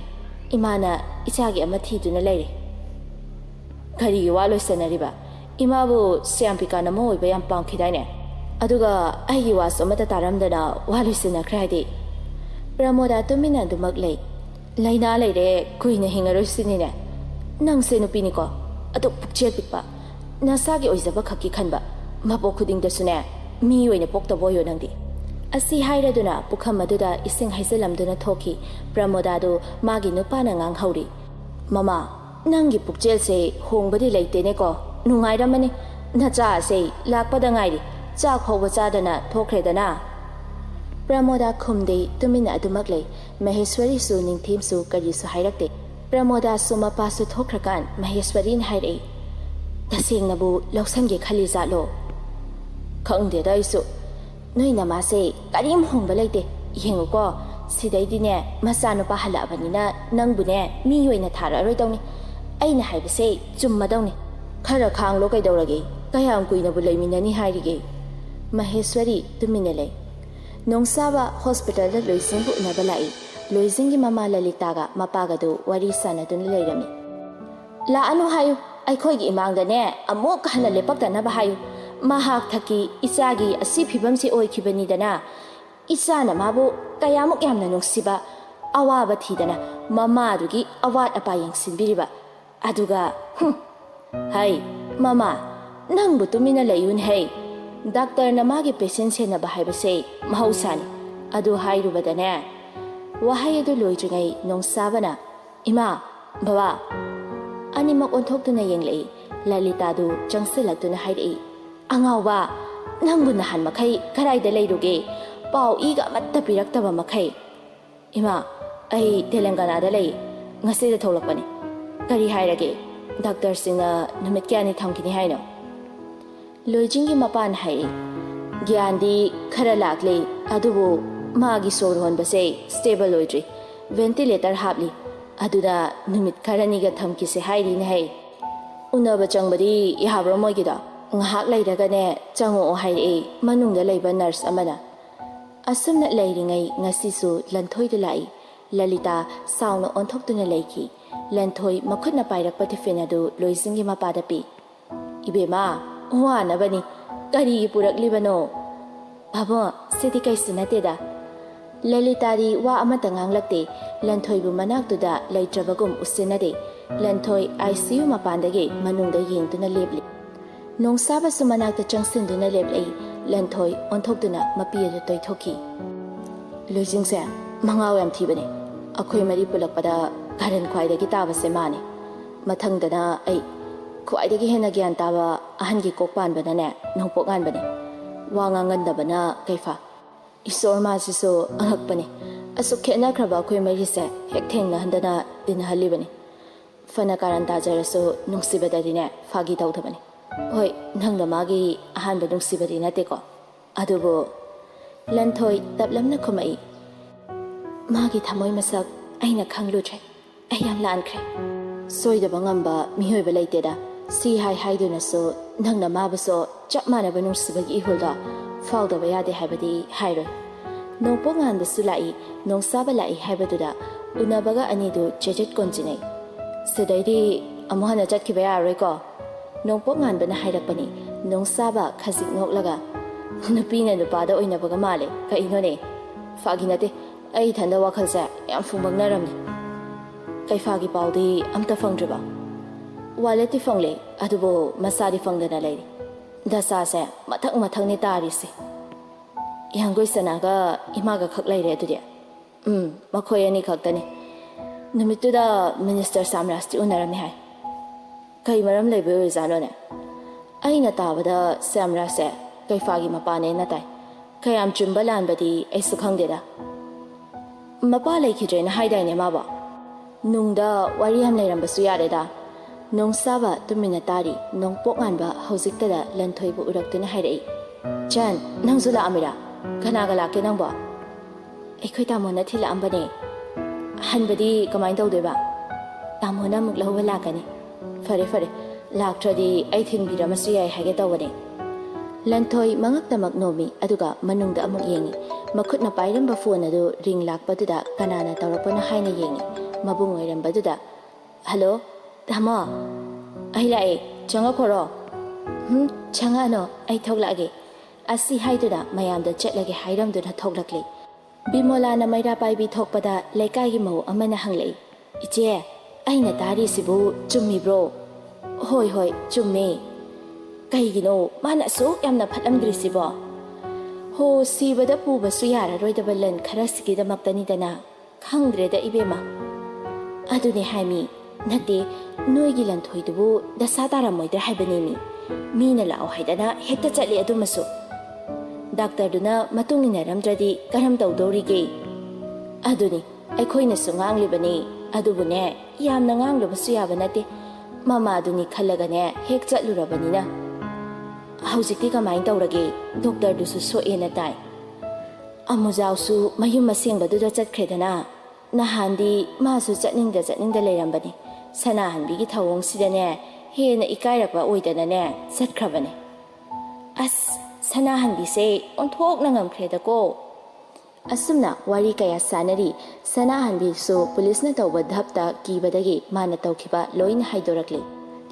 ꯏꯃꯥꯅ ꯏꯆꯥꯒꯤ ꯑꯃ ꯊꯤꯗꯨꯅ ꯂꯩꯔꯦ ꯀꯔꯤꯒꯤ ꯋꯥ ꯂꯣꯏꯁꯟꯅꯔꯤꯕ ꯏꯃꯥꯕꯨ ꯁ꯭ꯌꯥꯝꯄꯤꯀꯥ ꯅꯃꯧ ꯑꯣꯏꯕ ꯌꯥꯝ ꯄꯥꯝꯈꯤꯗꯥꯏꯅꯦ ꯑꯗꯨꯒ ꯑꯩꯒꯤ ꯋꯥꯁꯨ ꯑꯃꯠꯇ ꯇꯥꯔꯝꯗꯅ ꯋꯥ ꯂꯣꯏꯁꯤꯟꯅꯈ꯭ꯔꯦ ꯍꯥꯏꯗꯤ ꯄ꯭ꯔꯃꯣꯗꯥ ꯇꯨꯃꯤꯟꯅ ꯑꯗꯨꯃꯛ ꯂꯩ ꯂꯩꯅꯥ ꯂꯩꯔꯦ ꯀꯨꯏꯅ ꯍꯤꯡꯉꯔꯣꯏ ꯁꯤꯅꯤꯅꯦ ꯅꯪꯁꯦ ꯅꯨꯄꯤꯅꯤꯀꯣ ꯑꯗꯨꯛ ꯄꯨꯛꯆꯦꯜ ꯄꯤꯛꯄ ꯅꯁꯥꯒꯤ ꯑꯣꯏꯖꯕ ꯈꯛꯀꯤ ꯈꯟꯕ ꯃꯄꯣꯛ ꯈꯨꯗꯤꯡꯗꯁꯨꯅꯦ ꯃꯤ ꯑꯣꯏꯅ ꯄꯣꯛꯇꯕ ꯑꯣꯏꯌꯣ ꯅꯪꯗꯤ ꯑꯁꯤ ꯍꯥꯏꯔꯗꯨꯅ ꯄꯨꯈꯝ ꯑꯗꯨꯗ ꯏꯁꯤꯡ ꯍꯩꯖꯤꯜꯂꯝꯗꯨꯅ ꯊꯣꯛꯈꯤ ꯄ꯭ꯔꯃꯣꯗꯥꯗꯨ ꯃꯥꯒꯤ ꯅꯨꯄꯥꯅ ꯉꯥꯡꯍꯧꯔꯤ ꯃꯃꯥ ꯅꯪꯒꯤ ꯄꯨꯛꯆꯦꯜꯁꯦ ꯍꯣꯡꯕꯗꯤ ꯂꯩꯇꯦꯅꯦꯀꯣ ꯅꯨꯡꯉꯥꯏꯔꯝꯃꯅꯤ ꯅꯆꯥ ꯑꯁꯦ ꯂꯥꯛꯄꯗ ꯉꯥꯏꯔꯤ ꯆꯥꯛ ꯐꯥꯎꯕ ꯆꯥꯗꯅ ꯊꯣꯛꯈ꯭ꯔꯦꯗꯅ ꯄ꯭ꯔꯃꯣꯗꯥ ꯈꯨꯝꯗꯦ ꯇꯨꯃꯤꯟꯅ ꯑꯗꯨꯃꯛ ꯂꯩ ꯃꯍꯦꯁ꯭ꯋꯔꯤꯁꯨ ꯅꯤꯡꯊꯤꯝꯁꯨ ꯀꯔꯤꯁꯨ ꯍꯥꯏꯔꯛꯇꯦ ꯄ꯭ꯔꯃꯣꯗꯥꯁꯨ ꯃꯄꯥꯁꯨ ꯊꯣꯛꯈ꯭ꯔꯀꯥꯟ ꯃꯍꯦꯁ꯭ꯋꯔꯤꯅ ꯍꯥꯏꯔꯛꯏ ꯇꯁꯦꯡꯅꯕꯨ ꯂꯧꯁꯟꯒꯦ ꯈꯜꯂꯤ ꯖꯥꯠꯂꯣ ꯈꯪꯗꯦꯗ ꯑꯩꯁꯨ ꯅꯣꯏ ꯅꯃꯥꯁꯦ ꯀꯔꯤꯝ ꯍꯣꯡꯕ ꯂꯩꯇꯦ ꯌꯦꯡꯉꯨꯀꯣ ꯁꯤꯗꯩꯗꯤꯅꯦ ꯃꯆꯥꯅꯨꯄꯥ ꯍꯜꯂꯛꯑꯕꯅꯤꯅ ꯅꯪꯕꯨꯅꯦ ꯃꯤ ꯑꯣꯏꯅ ꯊꯥꯔꯛꯑꯔꯣꯏꯗꯧꯅꯤ ꯑꯩꯅ ꯍꯥꯏꯕꯁꯦ ꯆꯨꯝꯃꯗꯧꯅꯤ ꯈꯔ ꯈꯥꯡꯂꯣ ꯀꯩꯗꯧꯔꯒꯦ ꯀꯌꯥꯝ ꯀꯨꯏꯅꯕꯨ ꯂꯩꯃꯤꯟꯅꯅꯤ ꯍꯥꯏꯔꯤꯒꯦ ꯃꯍꯦꯁ꯭ꯋꯔꯤ ꯇꯨꯃꯤꯟꯅ ꯂꯩ ꯅꯣꯡꯁꯥꯕ ꯍꯣꯁꯄꯤꯇꯥꯜꯗ ꯂꯣꯏꯖꯤꯡꯕꯨ ꯎꯅꯕ ꯂꯥꯛꯏ ꯂꯣꯏꯖꯤꯡꯒꯤ ꯃꯃꯥ ꯂꯂꯤꯇꯥꯒ ꯃꯄꯥꯒꯗꯨ ꯋꯥꯔꯤ ꯁꯥꯟꯅꯗꯨꯅ ꯂꯩꯔꯝꯃꯤ ꯂꯥꯛꯑꯅꯨ ꯍꯥꯏꯌꯨ ꯑꯩꯈꯣꯏꯒꯤ ꯏꯃꯥꯡꯗꯅꯦ ꯑꯃꯨꯛ ꯍꯟꯅ ꯂꯦꯞꯄꯛꯇꯅꯕ ꯍꯥꯏꯌꯨ ꯃꯍꯥꯛ ꯊꯛꯀꯤ ꯏꯆꯥꯒꯤ ꯑꯁꯤ ꯐꯤꯕꯝꯁꯤ ꯑꯣꯏꯈꯤꯕꯅꯤꯗꯅ ꯏꯆꯥꯅ ꯃꯥꯕꯨ ꯀꯌꯥꯃꯨꯛ ꯌꯥꯝꯅ ꯅꯨꯡꯁꯤꯕ ꯑꯋꯥꯕ ꯊꯤꯗꯅ ꯃꯃꯥꯗꯨꯒꯤ ꯑꯋꯥꯠ ꯑꯄꯥ ꯌꯦꯡꯁꯤꯟꯕꯤꯔꯤꯕ ꯑꯗꯨꯒ ꯍꯩ ꯃꯃꯥ ꯅꯪꯕꯨ ꯇꯨꯃꯤꯟꯅ ꯂꯩꯌꯨꯅꯍꯩ ꯗꯥꯛꯇꯔꯅ ꯃꯥꯒꯤ ꯄꯦꯁꯦꯟ ꯁꯦꯟꯅꯕ ꯍꯥꯏꯕꯁꯦ ꯃꯍꯧꯁꯥꯅꯤ ꯑꯗꯨ ꯍꯥꯏꯔꯨꯕꯗꯅꯦ ꯋꯥꯍꯩ ꯑꯗꯨ ꯂꯣꯏꯗ꯭ꯔꯤꯉꯩ ꯅꯣꯡꯁꯥꯕꯅ ꯏꯃꯥ ꯕꯕꯥ ꯑꯅꯤꯃꯛ ꯑꯣꯟꯊꯣꯛꯇꯨꯅ ꯌꯦꯡꯂꯛꯏ ꯂꯂꯤꯇꯥꯗꯨ ꯆꯪꯁꯤꯜꯂꯛꯇꯨꯅ ꯍꯥꯏꯔꯛꯏ ꯑꯉꯥꯎꯕ ꯅꯪꯕꯨ ꯅꯍꯥꯟ ꯃꯈꯩ ꯀꯗꯥꯏꯗ ꯂꯩꯔꯨꯒꯦ ꯄꯥꯎ ꯏꯒ ꯑꯃꯠꯇ ꯄꯤꯔꯛꯇꯕ ꯃꯈꯩ ꯏꯃꯥ ꯑꯩ ꯇꯦꯂꯪꯒꯥꯅꯥꯗ ꯂꯩ ꯉꯁꯤꯗ ꯊꯣꯛꯂꯛꯄꯅꯤ ꯀꯔꯤ ꯍꯥꯏꯔꯒꯦ ꯗꯥꯛꯇꯔꯁꯤꯡꯅ ꯅꯨꯃꯤꯠ ꯀꯌꯥꯅꯤ ꯊꯝꯈꯤꯅꯤ ꯍꯥꯏꯅꯣ ꯂꯣꯏꯖꯤꯡꯒꯤ ꯃꯄꯥꯟ ꯍꯥꯏꯔꯛꯏ ꯒ꯭ꯌꯥꯟꯗꯤ ꯈꯔ ꯂꯥꯛꯂꯤ ꯑꯗꯨꯕꯨ ꯃꯥꯒꯤ ꯁꯣꯔ ꯍꯣꯟꯕꯁꯦ ꯁ꯭ꯇꯦꯕꯜ ꯑꯣꯏꯗ꯭ꯔꯤ ꯚꯦꯟꯇꯤꯂꯦꯇꯔ ꯍꯥꯞꯂꯤ ꯑꯗꯨꯗ ꯅꯨꯃꯤꯠ ꯈꯔꯅꯤꯒ ꯊꯝꯈꯤꯁꯦ ꯍꯥꯏꯔꯤꯅꯦꯍꯩ ꯎꯅꯕ ꯆꯪꯕꯗꯤ ꯌꯥꯕ꯭ꯔꯣ ꯃꯣꯏꯒꯤꯗꯣ ꯉꯥꯏꯍꯥꯛ ꯂꯩꯔꯒꯅꯦ ꯆꯪꯉꯛꯑꯣ ꯍꯥꯏꯔꯛꯏ ꯃꯅꯨꯡꯗ ꯂꯩꯕ ꯅꯔꯁ ꯑꯃꯅ ꯑꯁꯨꯝꯅ ꯂꯩꯔꯤꯉꯩ ꯉꯁꯤꯁꯨ ꯂꯟꯊꯣꯏꯗꯨ ꯂꯥꯛꯏ ꯂꯂꯤꯇꯥ ꯁꯥꯎꯅ ꯑꯣꯟꯊꯣꯛꯇꯨꯅ ꯂꯩꯈꯤ ꯂꯟꯊꯣꯏ ꯃꯈꯨꯠꯅ ꯄꯥꯏꯔꯛꯄ ꯇꯤꯐꯤꯟ ꯑꯗꯨ ꯂꯣꯏꯖꯤꯡꯒꯤ ꯃꯄꯥꯗ ꯄꯤ ꯏꯕꯦꯝꯃ ꯋꯥꯅꯕꯅꯤ ꯀꯔꯤꯒꯤ ꯄꯨꯔꯛꯂꯤꯕꯅꯣ ꯚꯥꯕꯣ ꯁꯤꯗꯤ ꯀꯩꯁꯨ ꯅꯠꯇꯦꯗ ꯂꯂꯤꯇꯥꯗꯤ ꯋꯥ ꯑꯃꯠꯇ ꯉꯥꯡꯂꯛꯇꯦ ꯂꯟꯊꯣꯏꯕꯨ ꯃꯅꯥꯛꯇꯨꯗ ꯂꯩꯇ꯭ꯔꯕꯒꯨꯝ ꯎꯁꯤꯟꯅꯗꯦ ꯂꯟꯊꯣꯏ ICU ꯃꯄꯥꯟꯗꯒꯤ ꯃꯅꯨꯡꯗ ꯌꯦꯡꯗꯨꯅ ꯂꯦꯞꯂꯤ ꯅꯣꯡꯁꯥꯕꯁꯨ ꯃꯅꯥꯛꯇ ꯆꯪꯁꯤꯟꯗꯨꯅ ꯂꯦꯞꯂꯛꯏ ꯂꯟꯊꯣꯏ ꯑꯣꯟꯊꯣꯛꯇꯨꯅ ꯃꯄꯤ ꯑꯗꯨ ꯇꯩꯊꯣꯛꯈꯤ ꯂꯣꯏꯖꯤꯡꯁꯦ ꯃꯉꯥꯎ ꯌꯥꯝ ꯊꯤꯕꯅꯤ ꯑꯩꯈꯣꯏ ꯃꯔꯤ ꯄꯨꯜꯂꯛꯄꯗ ꯀꯥꯔꯟ ꯈ꯭ꯋꯥꯏꯗꯒꯤ ꯇꯥꯕꯁꯦ ꯃꯥꯅꯤ ꯃꯊꯪꯗꯅ ꯑꯩ ꯈ꯭ꯋꯥꯏꯗꯒꯤ ꯍꯦꯟꯅ ꯒ꯭ꯌꯥꯟ ꯇꯥꯕ ꯑꯍꯟꯒꯤ ꯀꯣꯛ ꯄꯥꯟꯕꯅꯅꯦ ꯅꯣꯡꯄꯣꯛ ꯉꯥꯟꯕꯅꯤ ꯋꯥ ꯉꯥꯡꯒꯟꯗꯕꯅ ꯀꯩꯐꯥ ꯏꯁꯣꯔ ꯃꯥꯁꯤꯁꯨ ꯑꯉꯛꯄꯅꯤ ꯑꯁꯨꯛ ꯈꯦꯠꯅꯈ꯭ꯔꯕ ꯑꯩꯈꯣꯏ ꯃꯔꯤꯁꯦ ꯍꯦꯛ ꯊꯦꯡꯅꯍꯟꯗꯅ ꯇꯤꯟꯅꯍꯜꯂꯤꯕꯅꯤ ꯐꯅ ꯀꯥꯔꯟ ꯇꯥꯖꯔꯁꯨ ꯅꯨꯡꯁꯤꯕꯗꯗꯤꯅꯦ ꯐꯥꯒꯤ ꯇꯧꯗꯕꯅꯤ ꯍꯣꯏ ꯅꯪꯅ ꯃꯥꯒꯤ ꯑꯍꯥꯟꯕ ꯅꯨꯡꯁꯤꯕꯗꯤ ꯅꯠꯇꯦꯀꯣ ꯑꯗꯨꯕꯨ ꯂꯟꯊꯣꯏ ꯇꯞꯂꯝꯅ ꯈꯨꯝꯃꯛꯏ ꯃꯥꯒꯤ ꯊꯃꯣꯏ ꯃꯁꯛ ꯑꯩꯅ ꯈꯪꯂꯨꯗ꯭ꯔꯦ ꯑꯩ ꯌꯥꯝ ꯂꯥꯟꯈ꯭ꯔꯦ ꯁꯣꯏꯗꯕ ꯉꯝꯕ ꯃꯤꯑꯣꯏꯕ ꯂꯩꯇꯦꯗ ꯁꯤ ꯍꯥꯏꯗꯨꯅꯁꯨ ꯅꯪꯅ ꯃꯥꯕꯨꯁꯨ ꯆꯞ ꯃꯥꯟꯅꯕ ꯅꯨꯡꯁꯤꯕꯒꯤ ꯏꯍꯨꯜꯗꯣ ꯐꯥꯎꯗꯕ ꯌꯥꯗꯦ ꯍꯥꯏꯕꯗꯤ ꯍꯥꯏꯔꯣꯏ ꯅꯣꯡꯄꯣꯛ ꯉꯥꯟꯕꯁꯨ ꯂꯥꯛꯏ ꯅꯣꯡꯁꯥꯕ ꯂꯥꯛꯏ ꯍꯥꯏꯕꯗꯨꯗ ꯎꯅꯕꯒ ꯑꯅꯤꯗꯨ ꯆꯦꯆꯦꯠ ꯀꯣꯟꯖꯤꯟꯅꯩ ꯁꯤꯗꯩꯗꯤ ꯑꯃꯨꯛ ꯍꯟꯅ ꯆꯠꯈꯤꯕ ꯌꯥꯔꯔꯣꯏꯀꯣ ꯅꯣꯡꯄꯣꯛ ꯉꯥꯟꯕꯅ ꯍꯥꯏꯔꯛꯄꯅꯤ ꯅꯣꯡꯁꯥꯕ ꯈꯖꯤꯛ ꯅꯣꯛꯂꯒ ꯅꯨꯄꯤꯅ ꯅꯨꯄꯥꯗ ꯑꯣꯏꯅꯕꯒ ꯃꯥꯜꯂꯦ ꯀꯩꯅꯣꯅꯦ ꯐꯥꯒꯤ ꯅꯠꯇꯦ ꯑꯩ ꯏꯊꯟꯗ ꯋꯥꯈꯜꯁꯦ ꯌꯥꯝ ꯐꯨꯡꯕꯪꯅꯔꯝꯅꯤ ꯀꯩꯐꯥꯒꯤ ꯄꯥꯎꯗꯤ ꯑꯝꯇ ꯐꯪꯗ꯭ꯔꯤꯕ ꯋꯥꯂꯦꯠꯇꯤ ꯐꯪꯂꯦ ꯑꯗꯨꯕꯨ ꯃꯁꯥꯗꯤ ꯐꯪꯗꯅ ꯂꯩꯔꯤ ꯗꯁꯥꯁꯦ ꯃꯊꯪ ꯃꯊꯪꯅꯤ ꯇꯥꯔꯤꯁꯦ ꯏꯍꯥꯡꯒꯣꯏ ꯁꯅꯥꯒ ꯏꯃꯥꯒ ꯈꯛ ꯂꯩꯔꯦ ꯑꯗꯨꯗꯤ ꯃꯈꯣꯏ ꯑꯅꯤ ꯈꯛꯇꯅꯤ ꯅꯨꯃꯤꯠꯇꯨꯗ ꯃꯤꯅꯤꯁꯇꯔ ꯁꯥꯝꯔꯥꯖꯇꯤ ꯎꯅꯔꯝꯃꯤ ꯍꯥꯏ ꯀꯩ ꯃꯔꯝ ꯂꯩꯕ ꯑꯣꯏꯖꯥꯠꯅꯣꯅꯦ ꯑꯩꯅ ꯇꯥꯕꯗ ꯁꯥꯝꯔꯥꯖꯁꯦ ꯀꯩꯐꯥꯒꯤ ꯃꯄꯥꯅꯦꯅ ꯇꯥꯏ ꯀꯌꯥꯝ ꯆꯨꯝꯕ ꯂꯥꯟꯕꯗꯤ ꯑꯩꯁꯨ ꯈꯪꯗꯦꯗ ꯃꯄꯥ ꯂꯩꯈꯤꯗ꯭ꯔꯦꯅ ꯍꯥꯏꯗꯥꯏꯅꯦ ꯃꯥꯕꯣ ꯅꯨꯡꯗ ꯋꯥꯔꯤ ꯌꯥꯝ ꯂꯩꯔꯝꯕꯁꯨ ꯌꯥꯔꯦꯗ ꯅꯣꯡꯁꯥꯕ ꯇꯨꯃꯤꯟꯅ ꯇꯥꯔꯤ ꯅꯣꯡꯄꯣꯛ ꯉꯥꯟꯕ ꯍꯧꯖꯤꯛꯇꯗ ꯂꯟꯊꯣꯏꯕꯨ ꯎꯔꯛꯇꯨꯅ ꯍꯥꯏꯔꯛꯏ ꯆꯟ ꯅꯪꯁꯨ ꯂꯥꯛꯑꯝꯃꯤꯔꯥ ꯀꯅꯥꯒ ꯂꯥꯛꯀꯦ ꯅꯪꯕꯣ ꯑꯩꯈꯣꯏ ꯇꯥꯃꯣꯅ ꯊꯤꯜꯂꯛꯑꯝꯕꯅꯦ ꯍꯟꯕꯗꯤ ꯀꯃꯥꯏꯅ ꯇꯧꯗꯣꯏꯕ ꯇꯥꯃꯣꯅ ꯑꯃꯨꯛ ꯂꯧꯕ ꯂꯥꯛꯀꯅꯤ ꯐꯔꯦ ꯐꯔꯦ ꯂꯥꯛꯇ꯭ꯔꯗꯤ ꯑꯩ ꯊꯤꯟꯕꯤꯔꯝꯃꯁꯨ ꯌꯥꯏ ꯍꯥꯏꯒꯦ ꯇꯧꯕꯅꯦ ꯂꯟꯊꯣꯏ ꯃꯉꯛꯇꯃꯛ ꯅꯣꯝꯃꯤ ꯑꯗꯨꯒ ꯃꯅꯨꯡꯗ ꯑꯃꯨꯛ ꯌꯦꯡꯉꯤ ꯃꯈꯨꯠꯅ ꯄꯥꯏꯔꯝꯕ ꯐꯣꯟ ꯑꯗꯨ ꯔꯤꯡ ꯂꯥꯛꯄꯗꯨꯗ ꯀꯅꯥꯅ ꯇꯧꯔꯛꯄꯅꯣ ꯍꯥꯏꯅ ꯌꯦꯡꯉꯤ ꯃꯕꯨꯡ ꯑꯣꯏꯔꯝꯕꯗꯨꯗ ꯍꯜꯂꯣ ꯇꯥꯃꯣ ꯑꯩ ꯂꯥꯛꯑꯦ ꯆꯪꯉꯛꯈꯣꯔꯣ ꯆꯪꯉꯛꯑꯅꯣ ꯑꯩ ꯊꯣꯛꯂꯛꯑꯒꯦ ꯑꯁꯤ ꯍꯥꯏꯗꯨꯅ ꯃꯌꯥꯝꯗ ꯆꯠꯂꯒꯦ ꯍꯥꯏꯔꯝꯗꯨꯅ ꯊꯣꯛꯂꯛꯂꯤ ꯕꯤꯃꯣꯂꯥꯅ ꯃꯩꯔꯥ ꯄꯥꯏꯕꯤ ꯊꯣꯛꯄꯗ ꯂꯩꯀꯥꯏꯒꯤ ꯃꯧ ꯑꯃꯅ ꯍꯪꯂꯛꯏ ꯏꯆꯦ ꯑꯩꯅ ꯇꯥꯔꯤꯁꯤꯕꯨ ꯆꯨꯝꯃꯤꯕ꯭ꯔꯣ ꯍꯣꯏ ꯆꯨꯝꯃꯦ ꯀꯩꯒꯤꯅꯣ ꯃꯥꯅ ꯑꯁꯨꯛ ꯌꯥꯝꯅ ꯐꯠꯂꯝꯗ꯭ꯔꯤꯁꯤꯕꯣ? ꯍꯣ ꯁꯤꯕꯗ ꯄꯨꯕꯁꯨ ꯌꯥꯔꯔꯣꯏꯗꯕ ꯂꯟ ꯈꯔꯁꯤꯒꯤꯗꯃꯛꯇꯅꯤꯗꯅ ꯈꯪꯗ꯭ꯔꯦꯗ ꯏꯕꯦꯝꯃ꯫ ꯑꯗꯨꯅꯦ ꯍꯥꯏꯃꯤ ꯅꯠꯇꯦ ꯅꯣꯏꯒꯤ ꯂꯟꯊꯣꯏꯗꯨꯕꯨ ꯗꯁꯥ ꯇꯥꯔꯝꯃꯣꯏꯗ꯭ꯔꯥ ꯍꯥꯏꯕꯅꯦꯃꯤ ꯃꯤꯅ ꯂꯥꯛꯑꯣ ꯍꯥꯏꯗꯅ ꯍꯦꯛꯇ ꯆꯠꯂꯤ ꯑꯗꯨꯃꯁꯨ ꯗꯥꯛꯇꯔꯗꯨꯅ ꯃꯇꯨꯡ ꯏꯟꯅꯔꯝꯗ꯭ꯔꯗꯤ ꯀꯔꯝ ꯇꯧꯗꯧꯔꯤꯒꯦ? ꯑꯗꯨꯅꯤ ꯑꯩꯈꯣꯏꯅꯁꯨ ꯉꯥꯡꯂꯤꯕꯅꯤ ꯑꯗꯨꯕꯨꯅꯦ ꯌꯥꯝꯅ ꯉꯥꯡꯂꯨꯕꯁꯨ ꯌꯥꯕ ꯅꯠꯇꯦ ꯃꯃꯥꯗꯨꯅꯤ ꯈꯜꯂꯒꯅꯦ ꯍꯦꯛ ꯆꯠꯂꯨꯔꯕꯅꯤꯅ꯫ ꯍꯧꯖꯤꯛꯇꯤ ꯀꯃꯥꯏꯅ ꯇꯧꯔꯒꯦ? ꯗꯣꯛꯇꯔꯗꯨꯁꯨ ꯁꯣꯛꯑꯦꯅ ꯇꯥꯏ꯫ ꯑꯃꯨꯖꯥꯎꯁꯨ ꯃꯌꯨꯝ ꯑꯁꯦꯡꯕꯗꯨꯗ ꯆꯠꯈ꯭ꯔꯦꯗꯅ ꯅꯍꯥꯟꯗꯤ ꯃꯥꯁꯨ ꯆꯠꯅꯤꯡꯗ ꯂꯩꯔꯝꯕꯅꯤ ꯁꯅꯥꯍꯟꯕꯤꯒꯤ ꯊꯧꯑꯣꯡꯁꯤꯗꯅꯦ ꯍꯦꯟꯅ ꯏꯀꯥꯏꯔꯛꯄ ꯑꯣꯏꯗꯅꯅꯦ ꯆꯠꯈ꯭ꯔꯕꯅꯤ꯫ ꯑꯁ ꯁꯅꯥꯍꯟꯕꯤꯁꯦ ꯑꯣꯟꯊꯣꯛꯅ ꯉꯝꯈ꯭ꯔꯦꯗꯀꯣ꯫ ꯑꯁꯨꯝꯅ ꯋꯥꯔꯤ ꯀꯌꯥ ꯁꯥꯟꯅꯔꯤ ꯁꯅꯥꯍꯟꯕꯤꯁꯨ ꯄꯨꯂꯤꯁꯅ ꯇꯧꯕ ꯙꯞꯇ ꯀꯤꯕꯗꯒꯤ ꯃꯥꯅ ꯇꯧꯈꯤꯕ ꯂꯣꯏꯅ ꯍꯥꯏꯗꯣꯔꯛꯂꯤ꯫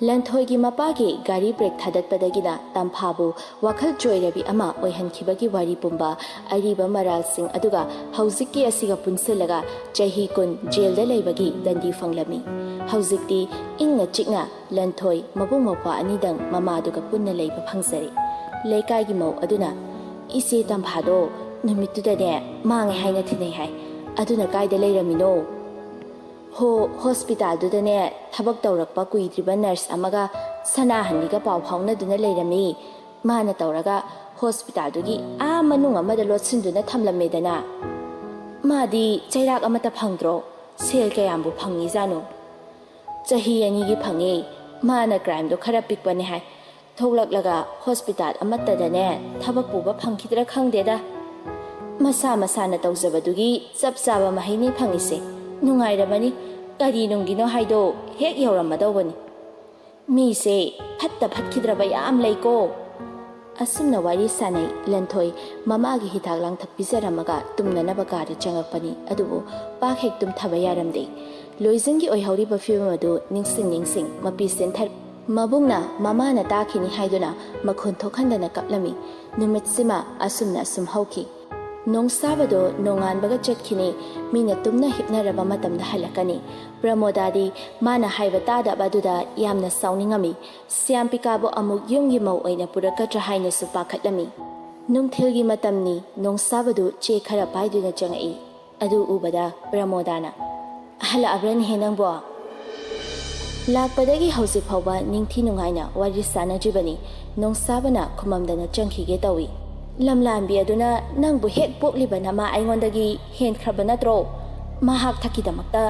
ꯂꯟꯊꯣꯏꯒꯤ ꯃꯄꯥꯒꯤ ꯒꯥꯔꯤ ꯕ꯭ꯔꯦꯛ ꯊꯥꯗꯠꯄꯗꯒꯤꯅ ꯇꯝꯐꯥꯕꯨ ꯋꯥꯈꯜ ꯆꯣꯏꯔꯕꯤ ꯑꯃ ꯑꯣꯏꯍꯟꯈꯤꯕꯒꯤ ꯋꯥꯔꯤ ꯄꯨꯝꯕ ꯑꯔꯤꯕ ꯃꯔꯥꯜꯁꯤꯡ ꯑꯗꯨꯒ ꯍꯧꯖꯤꯛꯀꯤ ꯑꯁꯤꯒ ꯄꯨꯟꯁꯤꯜꯂꯒ ꯆꯍꯤ 10 ꯖꯦꯜꯗ ꯂꯩꯕꯒꯤ ꯗꯟꯗꯤ ꯐꯪꯂꯝꯃꯤ꯫ ꯍꯧꯖꯤꯛꯇꯤ ꯏꯪꯅ ꯆꯤꯛꯅ ꯂꯟꯊꯣꯏ ꯃꯕꯨꯡ ꯃꯧꯄ꯭ꯋꯥ ꯑꯅꯤꯗꯪ ꯃꯃꯥꯗꯨꯒ ꯄꯨꯟꯅ ꯂꯩꯕ ꯐꯪꯖꯔꯤ꯫ ꯂꯩꯀꯥꯏꯒꯤ ꯃꯧ ꯑꯗꯨꯅ ꯏꯆꯦ ꯇꯝꯐꯥꯗꯣ ꯅꯨꯃꯤꯠꯇꯨꯗꯅꯦ ꯃꯥꯡꯉꯦ ꯍꯥꯏꯅ ꯊꯤꯅꯩ ꯍꯥꯏ ꯑꯗꯨꯅ ꯀꯥꯏꯗ ꯂꯩꯔꯝꯃꯤꯅꯣ? ꯍꯣ ꯍꯣꯁꯄꯤꯇꯥꯜꯗꯨꯗꯅꯦ ꯊꯕꯛ ꯇꯧꯔꯛꯄ ꯀꯨꯏꯗ꯭ꯔꯤꯕ ꯅꯔꯁ ꯑꯃꯒ ꯁꯅꯥꯍꯟꯕꯤꯒ ꯄꯥꯎ ꯐꯥꯎꯅꯗꯨꯅ ꯂꯩꯔꯝꯃꯤ꯫ ꯃꯥꯅ ꯇꯧꯔꯒ ꯍꯣꯁꯄꯤꯇꯥꯜꯗꯨꯒꯤ ꯃꯅꯨꯡ ꯑꯃꯗ ꯂꯣꯠꯁꯤꯟꯗꯨꯅ ꯊꯝꯂꯝꯃꯦꯗꯅ꯫ ꯃꯥꯗꯤ ꯆꯩꯔꯥꯛ ꯑꯃꯠꯇ ꯐꯪꯗ꯭ꯔꯣ? ꯁꯦꯜ ꯀꯌꯥꯝꯕꯨ ꯐꯪꯉꯤꯖꯥꯠꯅꯣ? ꯆꯍꯤ 2ꯒꯤ ꯐꯪꯉꯤ꯫ ꯃꯥꯅ ꯀ꯭ꯔꯥꯏꯝꯗꯣ ꯈꯔ ꯄꯤꯛꯄꯅꯦ ꯍꯥꯏ ꯊꯣꯛꯂꯛꯂꯒ ꯍꯣꯁꯄꯤꯇꯥꯜ ꯑꯃꯠꯇꯗꯅꯦ ꯊꯕꯛ ꯄꯨꯕ ꯐꯪꯈꯤꯗ꯭ꯔꯥ ꯈꯪꯗꯦꯗ꯫ ꯃꯁꯥ ꯃꯁꯥꯅ ꯇꯧꯖꯕꯗꯨꯒꯤ ꯆꯞ ꯆꯥꯕ ꯃꯍꯩꯅꯤ ꯐꯪꯉꯤꯁꯦ꯫ ꯅꯨꯡꯉꯥꯏꯔꯕꯅꯤ ꯀꯔꯤ ꯅꯨꯡꯒꯤꯅꯣ ꯍꯥꯏꯗꯣ ꯍꯦꯛ ꯌꯧꯔꯝꯃꯗꯧꯕꯅꯤ꯫ ꯃꯤꯁꯦ ꯐꯠꯈꯤꯗ꯭ꯔꯕ ꯌꯥꯝ ꯂꯩꯀꯣ꯫ ꯑꯁꯨꯝꯅ ꯋꯥꯔꯤ ꯁꯥꯟꯅꯩ ꯂꯟꯊꯣꯏ ꯃꯃꯥꯒꯤ ꯍꯤꯗꯥꯛ ꯂꯥꯡꯊꯛ ꯄꯤꯖꯔꯝꯃꯒ ꯇꯨꯝꯅꯅꯕ ꯀꯥꯗ ꯆꯪꯉꯛꯄꯅꯤ ꯑꯗꯨꯕꯨ ꯄꯥꯛ ꯍꯦꯛ ꯇꯨꯝꯊꯕ ꯌꯥꯔꯝꯗꯦ꯫ ꯂꯣꯏꯖꯤꯟꯒꯤ ꯑꯣꯏꯍꯧꯔꯤꯕ ꯐꯤꯕꯝ ꯑꯗꯨ ꯅꯤꯡꯁꯤꯡ ꯃꯄꯤ ꯆꯦꯟꯊꯔ ꯃꯕꯨꯡꯅ ꯃꯃꯥꯅ ꯇꯥꯈꯤꯅꯤ ꯍꯥꯏꯗꯨꯅ ꯃꯈꯣꯟ ꯊꯣꯛꯍꯟꯗꯅ ꯀꯞꯂꯝꯃꯤ꯫ ꯅꯨꯃꯤꯠꯁꯤꯃ ꯑꯁꯨꯝ ꯍꯧꯈꯤ꯫ ꯅꯣꯡꯁꯥꯕꯗꯣ ꯅꯣꯡꯉꯥꯟꯕꯒ ꯆꯠꯈꯤꯅꯤ ꯃꯤꯅ ꯇꯨꯝꯅ ꯍꯤꯞꯅꯔꯕ ꯃꯇꯝꯗ ꯍꯜꯂꯛꯀꯅꯤ꯫ ꯄ꯭ꯔꯃꯣꯗꯥꯗꯤ ꯃꯥꯅ ꯍꯥꯏꯕ ꯇꯥꯗꯕ ꯑꯗꯨꯗ ꯌꯥꯝꯅ ꯁꯥꯎꯅꯤꯡꯉꯝꯃꯤ꯫ ꯁ꯭ꯌꯥꯝꯄꯤꯀꯥꯕꯨ ꯑꯃꯨꯛ ꯌꯨꯝꯒꯤ ꯃꯧ ꯑꯣꯏꯅ ꯄꯨꯔꯛꯀꯗ꯭ꯔꯥ ꯍꯥꯏꯅꯁꯨ ꯄꯥꯈꯠꯂꯝꯃꯤ꯫ ꯅꯨꯡꯊꯤꯜꯒꯤ ꯃꯇꯝꯅꯤ ꯅꯣꯡꯁꯥꯕꯗꯨ ꯆꯦ ꯈꯔ ꯄꯥꯏꯗꯨꯅ ꯆꯪꯉꯛꯏ꯫ ꯑꯗꯨ ꯎꯕꯗ ꯄ꯭ꯔꯃꯣꯗꯥꯅ ꯍꯜꯂꯛꯑꯕ꯭ꯔꯅꯦꯍꯦ ꯅꯪꯕꯣ? ꯂꯥꯛꯄꯗꯒꯤ ꯍꯧꯖꯤꯛ ꯐꯥꯎꯕ ꯅꯤꯡꯊꯤ ꯅꯨꯡꯉꯥꯏꯅ ꯋꯥꯔꯤ ꯁꯥꯟꯅꯗ꯭ꯔꯤꯕꯅꯤ꯫ ꯅꯣꯡꯁꯥꯕꯅ ꯈꯨꯃꯝꯗꯅ ꯆꯪꯈꯤꯒꯦ ꯇꯧꯏ꯫ ꯂꯝꯂꯥꯟꯕꯤ ꯑꯗꯨꯅ ꯅꯪꯕꯨ ꯍꯦꯛ ꯄꯣꯛꯂꯤꯕ ꯅꯃꯥ ꯑꯩꯉꯣꯟꯗꯒꯤ ꯍꯦꯟꯈ꯭ꯔꯕ ꯅꯠꯇ꯭ꯔꯣ? ꯃꯍꯥꯛ ꯊꯛꯀꯤꯗꯃꯛꯇ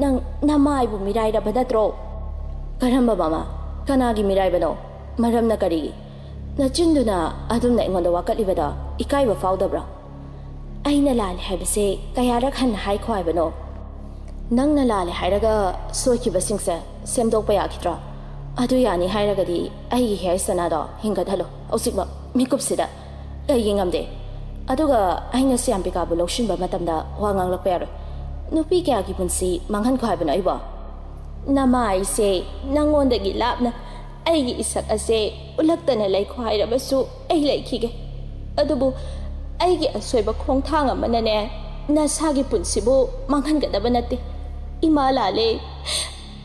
ꯅꯪ ꯅꯃꯥꯏꯕꯨ ꯃꯤꯔꯥꯏꯔꯕ ꯅꯠꯇ꯭ꯔꯣ? ꯀꯔꯝꯕ ꯃꯃꯥ? ꯀꯅꯥꯒꯤ ꯃꯤꯔꯥꯏꯕꯅꯣ? ꯃꯔꯝꯅ ꯀꯔꯤꯒꯤ? ꯅꯆꯤꯟꯗꯨꯅ ꯑꯗꯨꯝꯅ ꯑꯩꯉꯣꯟꯗ ꯋꯥꯀꯠꯂꯤꯕꯗ ꯏꯀꯥꯏꯕ ꯐꯥꯎꯗꯕ꯭ꯔꯥ? ꯑꯩꯅ ꯂꯥꯜꯂꯦ ꯍꯥꯏꯕꯁꯦ ꯀꯌꯥꯔꯛ ꯍꯟꯅ ꯍꯥꯏꯈꯣ ꯍꯥꯏꯕꯅꯣ? ꯅꯪꯅ ꯂꯥꯜꯂꯦ ꯍꯥꯏꯔꯒ ꯁꯣꯏꯈꯤꯕꯁꯤꯡꯁꯦ ꯁꯦꯝꯗꯣꯛꯄ ꯌꯥꯈꯤꯗ꯭ꯔꯥ? ꯑꯗꯨ ꯌꯥꯅꯤ ꯍꯥꯏꯔꯒꯗꯤ ꯑꯩꯒꯤ ꯍꯤꯌꯔ ꯁꯅꯥꯗꯣ ꯍꯤꯡꯒꯠꯍꯜꯂꯣ ꯍꯧꯖꯤꯛꯃꯛ ꯃꯤꯀꯨꯞꯁꯤꯗ꯫ ꯀꯩꯒꯤ ꯉꯝꯗꯦ? ꯑꯗꯨꯒ ꯑꯩꯅ ꯁ꯭ꯌꯥꯝꯄꯤꯀꯥꯕꯨ ꯂꯧꯁꯤꯟꯕ ꯃꯇꯝꯗ ꯋꯥ ꯉꯥꯡꯂꯛꯄ ꯌꯥꯔꯣꯏ꯫ ꯅꯨꯄꯤ ꯀꯌꯥꯒꯤ ꯄꯨꯟꯁꯤ ꯃꯥꯡꯍꯟꯈꯣ ꯍꯥꯏꯕꯅꯣ ꯑꯩꯕꯣ? ꯅꯃꯥ ꯑꯩꯁꯦ ꯅꯪꯉꯣꯟꯗꯒꯤ ꯂꯥꯞꯅ ꯑꯩꯒꯤ ꯏꯁꯛ ꯑꯁꯦ ꯎꯠꯂꯛꯇꯅ ꯂꯩꯈꯣ ꯍꯥꯏꯔꯕꯁꯨ ꯑꯩ ꯂꯩꯈꯤꯒꯦ꯫ ꯑꯗꯨꯕꯨ ꯑꯩꯒꯤ ꯑꯁꯣꯏꯕ ꯈꯣꯡꯊꯥꯡ ꯑꯃꯅꯅꯦ ꯅꯁꯥꯒꯤ ꯄꯨꯟꯁꯤꯕꯨ ꯃꯥꯡꯍꯟꯒꯗꯕ ꯅꯠꯇꯦ꯫ ꯏꯃꯥ ꯂꯥꯜꯂꯦ꯫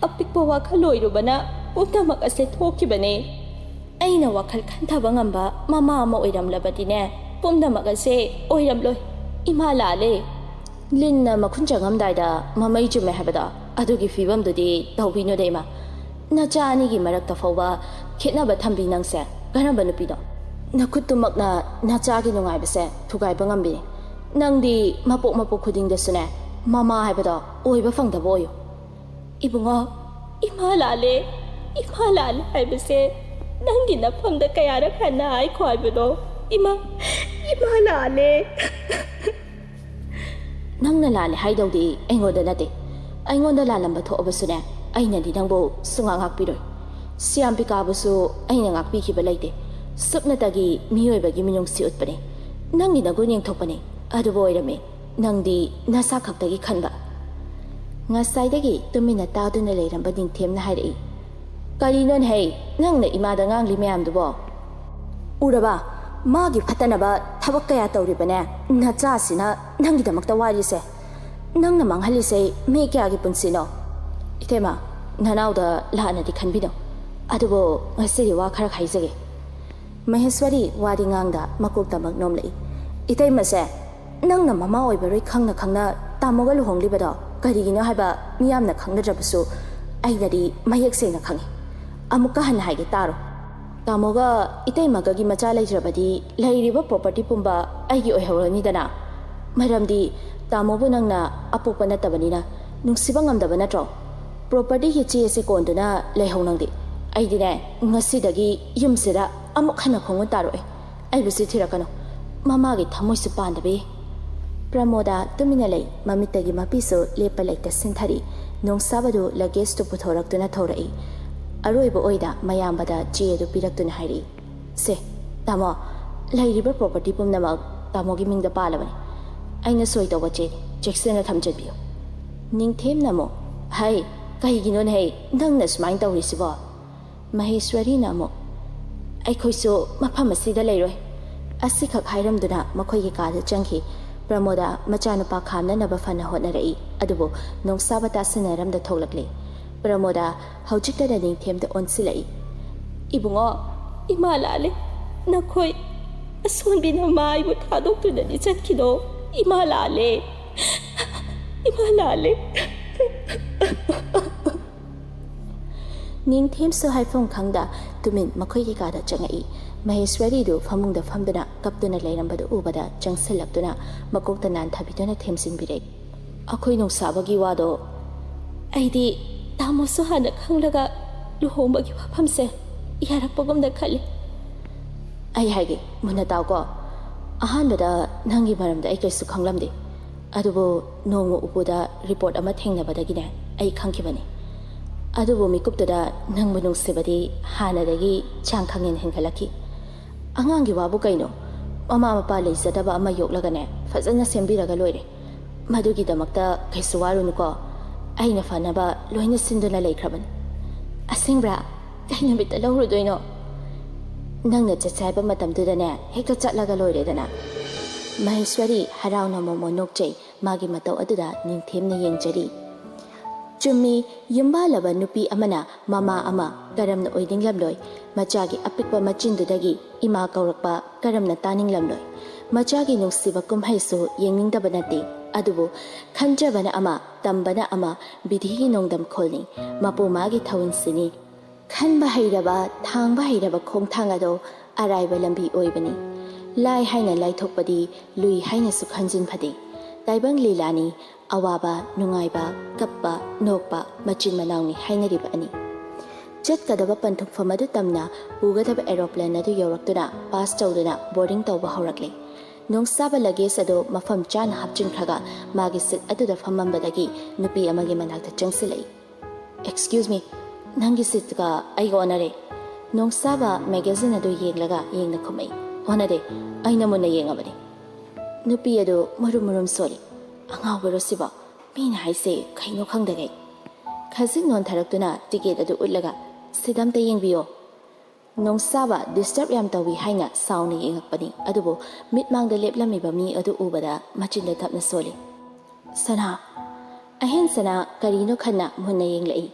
ꯑꯄꯤꯛꯄ ꯋꯥꯈꯜ ꯑꯣꯏꯔꯨꯕꯅ ꯄꯨꯝꯅꯃꯛ ꯑꯁꯦ ꯊꯣꯛꯈꯤꯕꯅꯦ꯫ ꯑꯩꯅ ꯋꯥꯈꯜ ꯈꯟꯊꯕ ꯉꯝꯕ ꯃꯃꯥ ꯑꯃ ꯑꯣꯏꯔꯝꯂꯕꯗꯤꯅꯦ ꯄꯨꯝꯅꯃꯛ ꯑꯁꯦ ꯑꯣꯏꯔꯝꯂꯣꯏ꯫ ꯏꯃꯥ ꯂꯥꯜꯂꯦ꯫ ꯂꯤꯟꯅ ꯃꯈꯨꯟ ꯆꯪꯉꯝꯗꯥꯏꯗ ꯃꯃꯩ ꯆꯨꯝꯃꯦ ꯍꯥꯏꯕꯗꯣ ꯑꯗꯨꯒꯤ ꯐꯤꯕꯝꯗꯨꯗꯤ ꯇꯧꯕꯤꯅꯨꯗ ꯏꯃꯥ꯫ ꯅꯆꯥ ꯑꯅꯤꯒꯤ ꯃꯔꯛꯇ ꯐꯥꯎꯕ ꯈꯦꯠꯅꯕ ꯊꯝꯕꯤ ꯅꯪꯁꯦ ꯀꯔꯝꯕ ꯅꯨꯄꯤꯅꯣ? ꯅꯈꯨꯠꯇꯨꯃꯛꯅ ꯅꯆꯥꯒꯤ ꯅꯨꯡꯉꯥꯏꯕꯁꯦ ꯊꯨꯒꯥꯏꯕ ꯉꯝꯕꯤꯅꯤ꯫ ꯅꯪꯗꯤ ꯃꯄꯣꯛ ꯈꯨꯗꯤꯡꯗꯁꯨꯅꯦ ꯃꯃꯥ ꯍꯥꯏꯕꯗꯣ ꯑꯣꯏꯕ ꯐꯪꯗꯕ ꯑꯣꯏꯌꯨ꯫ ꯏꯕꯨꯡꯉꯣ ꯏꯃꯥ ꯂꯥꯜꯂꯦ꯫ ꯏꯃꯥ ꯂꯥꯜꯂꯦ ꯍꯥꯏꯕꯁꯦ ꯅꯪꯒꯤ ꯅꯐꯝꯗ ꯀꯌꯥꯔꯛ ꯍꯟꯅ ꯍꯥꯏꯈꯣ ꯍꯥꯏꯕꯅꯣ? ꯏꯃꯥ ꯂꯥꯜꯂꯦ꯫ ꯅꯪꯅ ꯂꯥꯜꯂꯦ ꯍꯥꯏꯗꯧꯗꯤ ꯑꯩꯉꯣꯟꯗ ꯅꯠꯇꯦ꯫ ꯑꯩꯉꯣꯟꯗ ꯂꯥꯜꯂꯝꯕ ꯊꯣꯛꯑꯕꯁꯨꯅꯦ ꯑꯩꯅꯗꯤ ꯅꯪꯕꯨ ꯁꯨꯡꯉꯥꯛ ꯉꯥꯛꯄꯤꯔꯣꯏ꯫ ꯁ꯭ꯌꯥꯝꯄꯤꯀꯥꯕꯨꯁꯨ ꯑꯩꯅ ꯉꯥꯛꯄꯤꯈꯤꯕ ꯂꯩꯇꯦ꯫ ꯁꯨꯞꯅꯇꯒꯤ ꯃꯤꯑꯣꯏꯕꯒꯤ ꯃꯤꯅꯨꯡꯁꯤ ꯎꯠꯄꯅꯦ꯫ ꯅꯪꯒꯤ ꯅꯒꯨꯟ ꯌꯦꯡꯊꯣꯛꯄꯅꯦ꯫ ꯑꯗꯨꯕꯨ ꯑꯣꯏꯔꯝꯃꯦ ꯅꯪꯗꯤ ꯅꯁꯥ ꯈꯛꯇꯒꯤ ꯈꯟꯕ꯫ ꯉꯁꯥꯏꯗꯒꯤ ꯇꯨꯃꯤꯟꯅ ꯇꯥꯗꯨꯅ ꯂꯩꯔꯝꯕ ꯅꯤꯡꯊꯦꯝꯅ ꯍꯥꯏꯔꯛꯏ꯫ ꯀꯔꯤꯅꯣꯅꯦꯍꯦ ꯅꯪꯅ ꯏꯃꯥꯗ ꯉꯥꯡꯂꯤ ꯃꯌꯥꯝꯗꯨꯕꯣ? ꯎꯔꯕ ꯃꯥꯒꯤ ꯐꯠꯇꯅꯕ ꯊꯕꯛ ꯀꯌꯥ ꯇꯧꯔꯤꯕꯅꯦ ꯅꯆꯥꯁꯤꯅ ꯅꯪꯒꯤꯗꯃꯛꯇ ꯋꯥꯔꯤꯁꯦ꯫ ꯅꯪꯅ ꯃꯥꯡꯍꯜꯂꯤꯁꯦ ꯃꯤ ꯀꯌꯥꯒꯤ ꯄꯨꯟꯁꯤꯅꯣ? ꯏꯇꯩꯃ ꯅꯅꯥꯎꯗ ꯂꯥꯟꯅꯗꯤ ꯈꯟꯕꯤꯅꯣ꯫ ꯑꯗꯨꯕꯨ ꯉꯁꯤꯗꯤ ꯋꯥ ꯈꯔ ꯍꯥꯏꯖꯒꯦ꯫ ꯃꯍꯦꯁ꯭ꯋꯔꯤ ꯋꯥꯗꯤ ꯉꯥꯡꯗ ꯃꯀꯣꯛꯇꯃꯛ ꯅꯣꯝꯂꯛꯏ ꯏꯇꯩꯃꯁꯦ ꯅꯪꯅ ꯃꯃꯥ ꯑꯣꯏꯕꯔꯣꯏ ꯈꯪꯅ ꯈꯪꯅ ꯇꯥꯃꯣꯒ ꯂꯨꯍꯣꯡꯂꯤꯕꯗꯣ ꯀꯔꯤꯒꯤꯅꯣ ꯍꯥꯏꯕ ꯃꯤꯌꯥꯝꯅ ꯈꯪꯅꯗ꯭ꯔꯕꯁꯨ ꯑꯩꯅꯗꯤ ꯃꯌꯦꯛ ꯁꯦꯡꯅ ꯈꯪꯉꯤ ꯑꯃꯨꯛꯀ ꯍꯟꯅ ꯍꯥꯏꯒꯦ ꯇꯥꯔꯣ ꯇꯥꯃꯣꯒ ꯏꯇꯩꯃꯒꯒꯤ ꯃꯆꯥ ꯂꯩꯖ꯭ꯔꯕꯗꯤ ꯂꯩꯔꯤꯕ ꯄ꯭ꯔꯣꯄꯔꯇꯤ ꯄꯨꯝꯕ ꯑꯩꯒꯤ ꯑꯣꯏꯍꯧꯔꯅꯤꯗꯅ ꯃꯔꯝꯗꯤ ꯇꯥꯃꯣꯕꯨ ꯅꯪꯅ ꯑꯄꯣꯛꯄ ꯅꯠꯇꯕꯅꯤꯅ ꯅꯨꯡꯁꯤꯕ ꯉꯝꯗꯕ ꯅꯠꯇ꯭ꯔꯣ ꯄ꯭ꯔꯣꯄꯔꯇꯤꯒꯤ ꯆꯦ ꯑꯁꯤ ꯀꯣꯟꯗꯨꯅ ꯂꯩꯍꯧ ꯅꯪꯗꯤ ꯑꯩꯗꯤꯅꯦ ꯉꯁꯤꯗꯒꯤ ꯌꯨꯝꯁꯤꯗ ꯑꯃꯨꯛ ꯍꯟꯅ ꯈꯣꯡꯉꯨ ꯇꯥꯔꯛꯑꯣꯏ ꯑꯩꯕꯨꯁꯤ ꯊꯤꯔꯛꯀꯅꯨ ꯃꯃꯥꯒꯤ ꯊꯃꯣꯏꯁꯨ ꯄꯥꯟꯗꯕꯤ ꯄ꯭ꯔꯃꯣꯗꯥ ꯇꯨꯃꯤꯟꯅ ꯂꯩ ꯃꯃꯤꯠꯇꯒꯤ ꯃꯄꯤꯁꯨ ꯂꯦꯞꯄ ꯂꯩꯇ ꯁꯤꯟꯊꯔꯤ ꯅꯣꯡꯁꯥꯕꯗꯨ ꯂꯒꯦꯖꯇꯨ ꯄꯨꯊꯣꯔꯛꯇꯨꯅ ꯊꯧꯔꯛꯏ ꯑꯔꯣꯏꯕ ꯑꯣꯏꯅ ꯃꯌꯥꯝꯕꯗ ꯆꯦ ꯑꯗꯨ ꯄꯤꯔꯛꯇꯨꯅ ꯍꯥꯏꯔꯛꯏ ꯁꯦ ꯇꯥꯃꯣ ꯂꯩꯔꯤꯕ ꯄ꯭ꯔꯣꯄꯔꯇꯤ ꯄꯨꯝꯅꯃꯛ ꯇꯥꯃꯣꯒꯤ ꯃꯤꯡꯗ ꯄꯥꯜꯂꯕꯅꯤ ꯑꯩꯅ ꯁꯣꯏ ꯇꯧꯕ ꯆꯦꯅꯤ ꯆꯦꯛꯁꯤꯟꯅ ꯊꯝꯖꯟꯕꯤꯌꯨ ꯅꯤꯡꯊꯦꯝꯅ ꯑꯃꯨꯛ ꯍꯩ ꯀꯩꯒꯤꯅꯣꯅꯦ ꯍꯩ ꯅꯪꯅ ꯁꯨꯃꯥꯏꯅ ꯇꯧꯔꯤꯁꯤꯕꯣ ꯃꯍꯦꯁ꯭ꯋꯔꯤꯅ ꯑꯃꯨꯛ ꯑꯩꯈꯣꯏꯁꯨ ꯃꯐꯝ ꯑꯁꯤꯗ ꯂꯩꯔꯣꯏ ꯑꯁꯤꯈꯛ ꯍꯥꯏꯔꯝꯗꯨꯅ ꯃꯈꯣꯏꯒꯤ ꯀꯥꯗ ꯆꯪꯈꯤ ꯄ꯭ꯔꯃꯣꯗꯥ ꯃꯆꯥꯅꯨꯄꯥ ꯈꯥꯝꯅꯅꯕ ꯐꯅ ꯍꯣꯠꯅꯔꯛꯏ ꯑꯗꯨꯕꯨ ꯅꯣꯡꯁꯥꯕ ꯇꯥꯁꯤꯟꯅꯔꯝꯗ ꯊꯣꯛꯂꯛꯂꯤ ꯄ꯭ꯔꯃꯣꯗꯥ ꯍꯧꯖꯤꯛꯇꯗ ꯅꯤꯡꯊꯦꯝꯗ ꯑꯣꯟꯁꯤꯜꯂꯛꯏ ꯏꯕꯨꯡꯉꯣ ꯏꯃꯥ ꯂꯥꯜꯂꯦ ꯅꯈꯣꯏ ꯑꯁꯣꯟꯕꯤꯅ ꯃꯥ ꯑꯩꯕꯨ ꯊꯥꯗꯣꯛꯇꯨꯅꯗꯤ ꯆꯠꯈꯤꯗꯣ ꯏꯃꯥ ꯂꯥꯜꯂꯦ ꯏꯃꯥ ꯂꯥꯜꯂꯦ ꯅꯤꯡꯊꯦꯝꯁꯨ ꯍꯥꯏꯐꯝ ꯈꯪꯗ ꯇꯨꯃꯤꯟ ꯃꯈꯣꯏꯒꯤ ꯀꯥꯗ ꯆꯪꯉꯛꯏ ꯃꯍꯦꯁ꯭ꯋꯔꯤꯗꯨ ꯐꯃꯨꯡꯗ ꯐꯝꯗꯨꯅ ꯀꯞꯇꯨꯅ ꯂꯩꯔꯝꯕꯗꯨ ꯎꯕꯗ ꯆꯪꯁꯤꯜꯂꯛꯇꯨꯅ ꯃꯀꯣꯛꯇ ꯅꯥꯟꯊꯕꯤꯗꯨꯅ ꯊꯦꯝꯖꯤꯟꯕꯤꯔꯛꯏ ꯑꯩꯈꯣꯏ ꯅꯨꯡꯁꯥꯕꯒꯤ ꯋꯥꯗꯣ ꯑꯩꯗꯤ ꯇꯥꯃꯣꯁꯨ ꯍꯥꯟꯅ ꯈꯪꯂꯒ ꯂꯨꯍꯣꯡꯕꯒꯤ ꯋꯥꯐꯝꯁꯦ ꯌꯥꯔꯛꯄꯒꯨꯝꯅ ꯈꯜꯂꯤ ꯑꯩ ꯍꯥꯏꯒꯦ ꯃꯨꯟꯅ ꯇꯥꯎꯀꯣ ꯑꯍꯥꯟꯕꯗ ꯅꯪꯒꯤ ꯃꯔꯝꯗ ꯑꯩ ꯀꯩꯁꯨ ꯈꯪꯂꯝꯗꯦ ꯑꯗꯨꯕꯨ ꯅꯣꯡꯃ ꯎꯄꯨꯗ ꯔꯤꯄꯣꯔꯠ ꯑꯃ ꯊꯦꯡꯅꯕꯗꯒꯤꯅꯦ ꯑꯩ ꯈꯪꯈꯤꯕꯅꯤ ꯑꯗꯨꯕꯨ ꯃꯤꯀꯨꯞꯇꯨꯗ ꯅꯪꯕꯨ ꯅꯨꯡꯁꯤꯕꯗꯤ ꯍꯥꯟꯅꯗꯒꯤ ꯆꯥꯡ ꯈꯪꯍꯦꯟ ꯍꯦꯟꯒꯠꯂꯛꯈꯤ ꯑꯉꯥꯡꯒꯤ ꯋꯥꯕꯨ ꯀꯩꯅꯣ ꯃꯃꯥ ꯃꯄꯥ ꯂꯩꯖꯗꯕ ꯑꯃ ꯌꯣꯛꯂꯒꯅꯦ ꯐꯖꯅ ꯁꯦꯝꯕꯤꯔꯒ ꯂꯣꯏꯔꯦ ꯃꯗꯨꯒꯤꯗꯃꯛꯇ ꯀꯩꯁꯨ ꯋꯥꯔꯨꯅꯨꯀꯣ ꯑꯩꯅ ꯐꯅꯕ ꯂꯣꯏꯅ ꯁꯤꯟꯗꯨꯅ ꯂꯩꯈ꯭ꯔꯕꯅꯤ ꯑꯁꯦꯡꯕ꯭ꯔꯥ ꯀꯩ ꯅꯨꯃꯤꯠꯇ ꯂꯧꯔꯨꯗꯣꯏꯅꯣ ꯅꯪꯅ ꯆꯠꯁꯦ ꯍꯥꯏꯕ ꯃꯇꯝꯗꯨꯗꯅꯦ ꯍꯦꯛꯇ ꯆꯠꯂꯒ ꯂꯣꯏꯔꯦꯗꯅ ꯃꯍꯦꯁ꯭ꯋꯔꯤ ꯍꯔꯥꯎꯅ ꯃꯣꯃꯣ ꯅꯣꯛꯆꯩ ꯃꯥꯒꯤ ꯃꯇꯧ ꯑꯗꯨꯗ ꯅꯤꯡꯊꯦꯝꯅ ꯌꯦꯡꯖꯔꯤ ꯆꯨꯝꯃꯤ ꯌꯨꯝꯕꯥꯜꯂꯕ ꯅꯨꯄꯤ ꯑꯃꯅ ꯃꯃꯥ ꯑꯃ ꯀꯔꯝꯅ ꯑꯣꯏꯅꯤꯡꯂꯝꯂꯣꯏ ꯃꯆꯥꯒꯤ ꯑꯄꯤꯛꯄ ꯃꯆꯤꯟꯗꯨꯗꯒꯤ ꯏꯃꯥ ꯀꯧꯔꯛꯄ ꯀꯔꯝꯅ ꯇꯥꯅꯤꯡꯂꯝꯂꯣꯏ ꯃꯆꯥꯒꯤ ꯅꯨꯡꯁꯤꯕ ꯀꯨꯝꯍꯩꯁꯨ ꯌꯦꯡꯅꯤꯡꯗꯕ ꯅꯠꯇꯦ ꯑꯗꯨꯕꯨ ꯈꯟꯖꯕꯅ ꯑꯃ ꯇꯝꯕꯅ ꯑꯃ ꯕꯤꯙꯤꯒꯤ ꯅꯣꯡꯗꯝ ꯈꯣꯜꯅꯤ ꯃꯄꯨ ꯃꯥꯒꯤ ꯊꯧꯟꯁꯤꯅꯤ ꯈꯟꯕ ꯍꯩꯔꯕ ꯊꯥꯡꯕ ꯍꯩꯔꯕ ꯈꯣꯡꯊꯥꯡ ꯑꯗꯣ ꯑꯔꯥꯏꯕ ꯂꯝꯕꯤ ꯑꯣꯏꯕꯅꯤ ꯂꯥꯏ ꯍꯥꯏꯅ ꯂꯥꯏꯊꯣꯛꯄꯗꯤ ꯂꯨꯏ ꯍꯥꯏꯅꯁꯨ ꯈꯟꯖꯤꯟ ꯐꯗꯦ ꯇꯥꯏꯕꯪ ꯂꯤꯂꯥꯅꯤ ꯑꯋꯥꯕ ꯅꯨꯡꯉꯥꯏꯕ ꯀꯞꯄ ꯅꯣꯛꯄ ꯃꯆꯤꯟ ꯃꯅꯥꯎꯅꯤ ꯍꯥꯏꯅꯔꯤꯕ ꯑꯅꯤ ꯆꯠꯀꯗꯕ ꯄꯟꯊꯨꯡꯐꯝ ꯑꯗꯨ ꯇꯝꯅ ꯄꯨꯒꯗꯕ ꯑꯦꯔꯣꯄ꯭ꯂꯦꯟ ꯑꯗꯨ ꯌꯧꯔꯛꯇꯨꯅ ꯄꯥꯁ ꯇꯧꯗꯨꯅ ꯕꯣꯔꯗꯤꯡ ꯇꯧꯕ ꯍꯧꯔꯛꯂꯤ ꯅꯣꯡꯁꯥꯕ ꯂꯒꯦꯖ ꯑꯗꯨ ꯃꯐꯝ ꯆꯥꯅ ꯍꯥꯞꯆꯤꯟꯈ꯭ꯔꯒ ꯃꯥꯒꯤ ꯁꯤꯠ ꯑꯗꯨꯗ ꯐꯝꯃꯝꯕꯗꯒꯤ ꯅꯨꯄꯤ ꯑꯃꯒꯤ ꯃꯅꯥꯛꯇ ꯆꯪꯁꯤꯜꯂꯛꯏ ꯑꯦꯛꯁꯀ꯭ꯌꯨꯁ ꯃꯤ ꯅꯪꯒꯤ ꯁꯤꯠꯀ ꯑꯩꯒ ꯑꯣꯟꯅꯔꯦ ꯅꯣꯡꯁꯥꯕ ꯃꯦꯒꯥꯖꯤꯟ ꯑꯗꯨ ꯌꯦꯡꯂꯒ ꯌꯦꯡꯅ ꯈꯨꯝꯃꯛꯏ ꯑꯣꯟꯅꯗꯦ ꯑꯩꯅ ꯃꯨꯟꯅ ꯌꯦꯡꯉꯕꯅꯤ ꯅꯨꯄꯤ ꯑꯗꯨ ꯃꯨꯔꯨꯝ ꯃꯨꯔꯨꯝ ꯁꯣꯜꯂꯤ ꯑꯉꯥꯎꯕꯔꯣ ꯁꯤꯕꯣ ꯃꯤꯅ ꯍꯥꯏꯁꯦ ꯀꯩꯅꯣ ꯈꯪꯗꯒꯩ ꯈꯖꯤꯛ ꯅꯣꯟꯊꯔꯛꯇꯨꯅ ꯇꯤꯀꯦꯠ ꯑꯗꯨ ꯎꯠꯂꯒ ꯁꯤꯗ ꯑꯝꯇ ꯌꯦꯡꯕꯤꯌꯣ ꯅꯣꯡꯁꯥꯕ ꯗꯤꯁꯇꯔꯕ ꯌꯥꯝ ꯇꯧꯏ ꯍꯥꯏꯅ ꯁꯥꯎꯅ ꯌꯦꯡꯉꯛꯄꯅꯤ ꯑꯗꯨꯕꯨ ꯃꯤꯠꯃꯥꯡꯗ ꯂꯦꯞꯂꯝꯃꯤꯕ ꯃꯤ ꯑꯗꯨ ꯎꯕꯗ ꯃꯆꯤꯟꯗ ꯇꯞꯅ ꯁꯣꯜꯂꯤ ꯁꯅꯥ ꯑꯍꯦꯟꯁꯅꯥ ꯀꯔꯤꯅꯣ ꯈꯟꯅ ꯃꯨꯟꯅ ꯌꯦꯡꯂꯛꯏ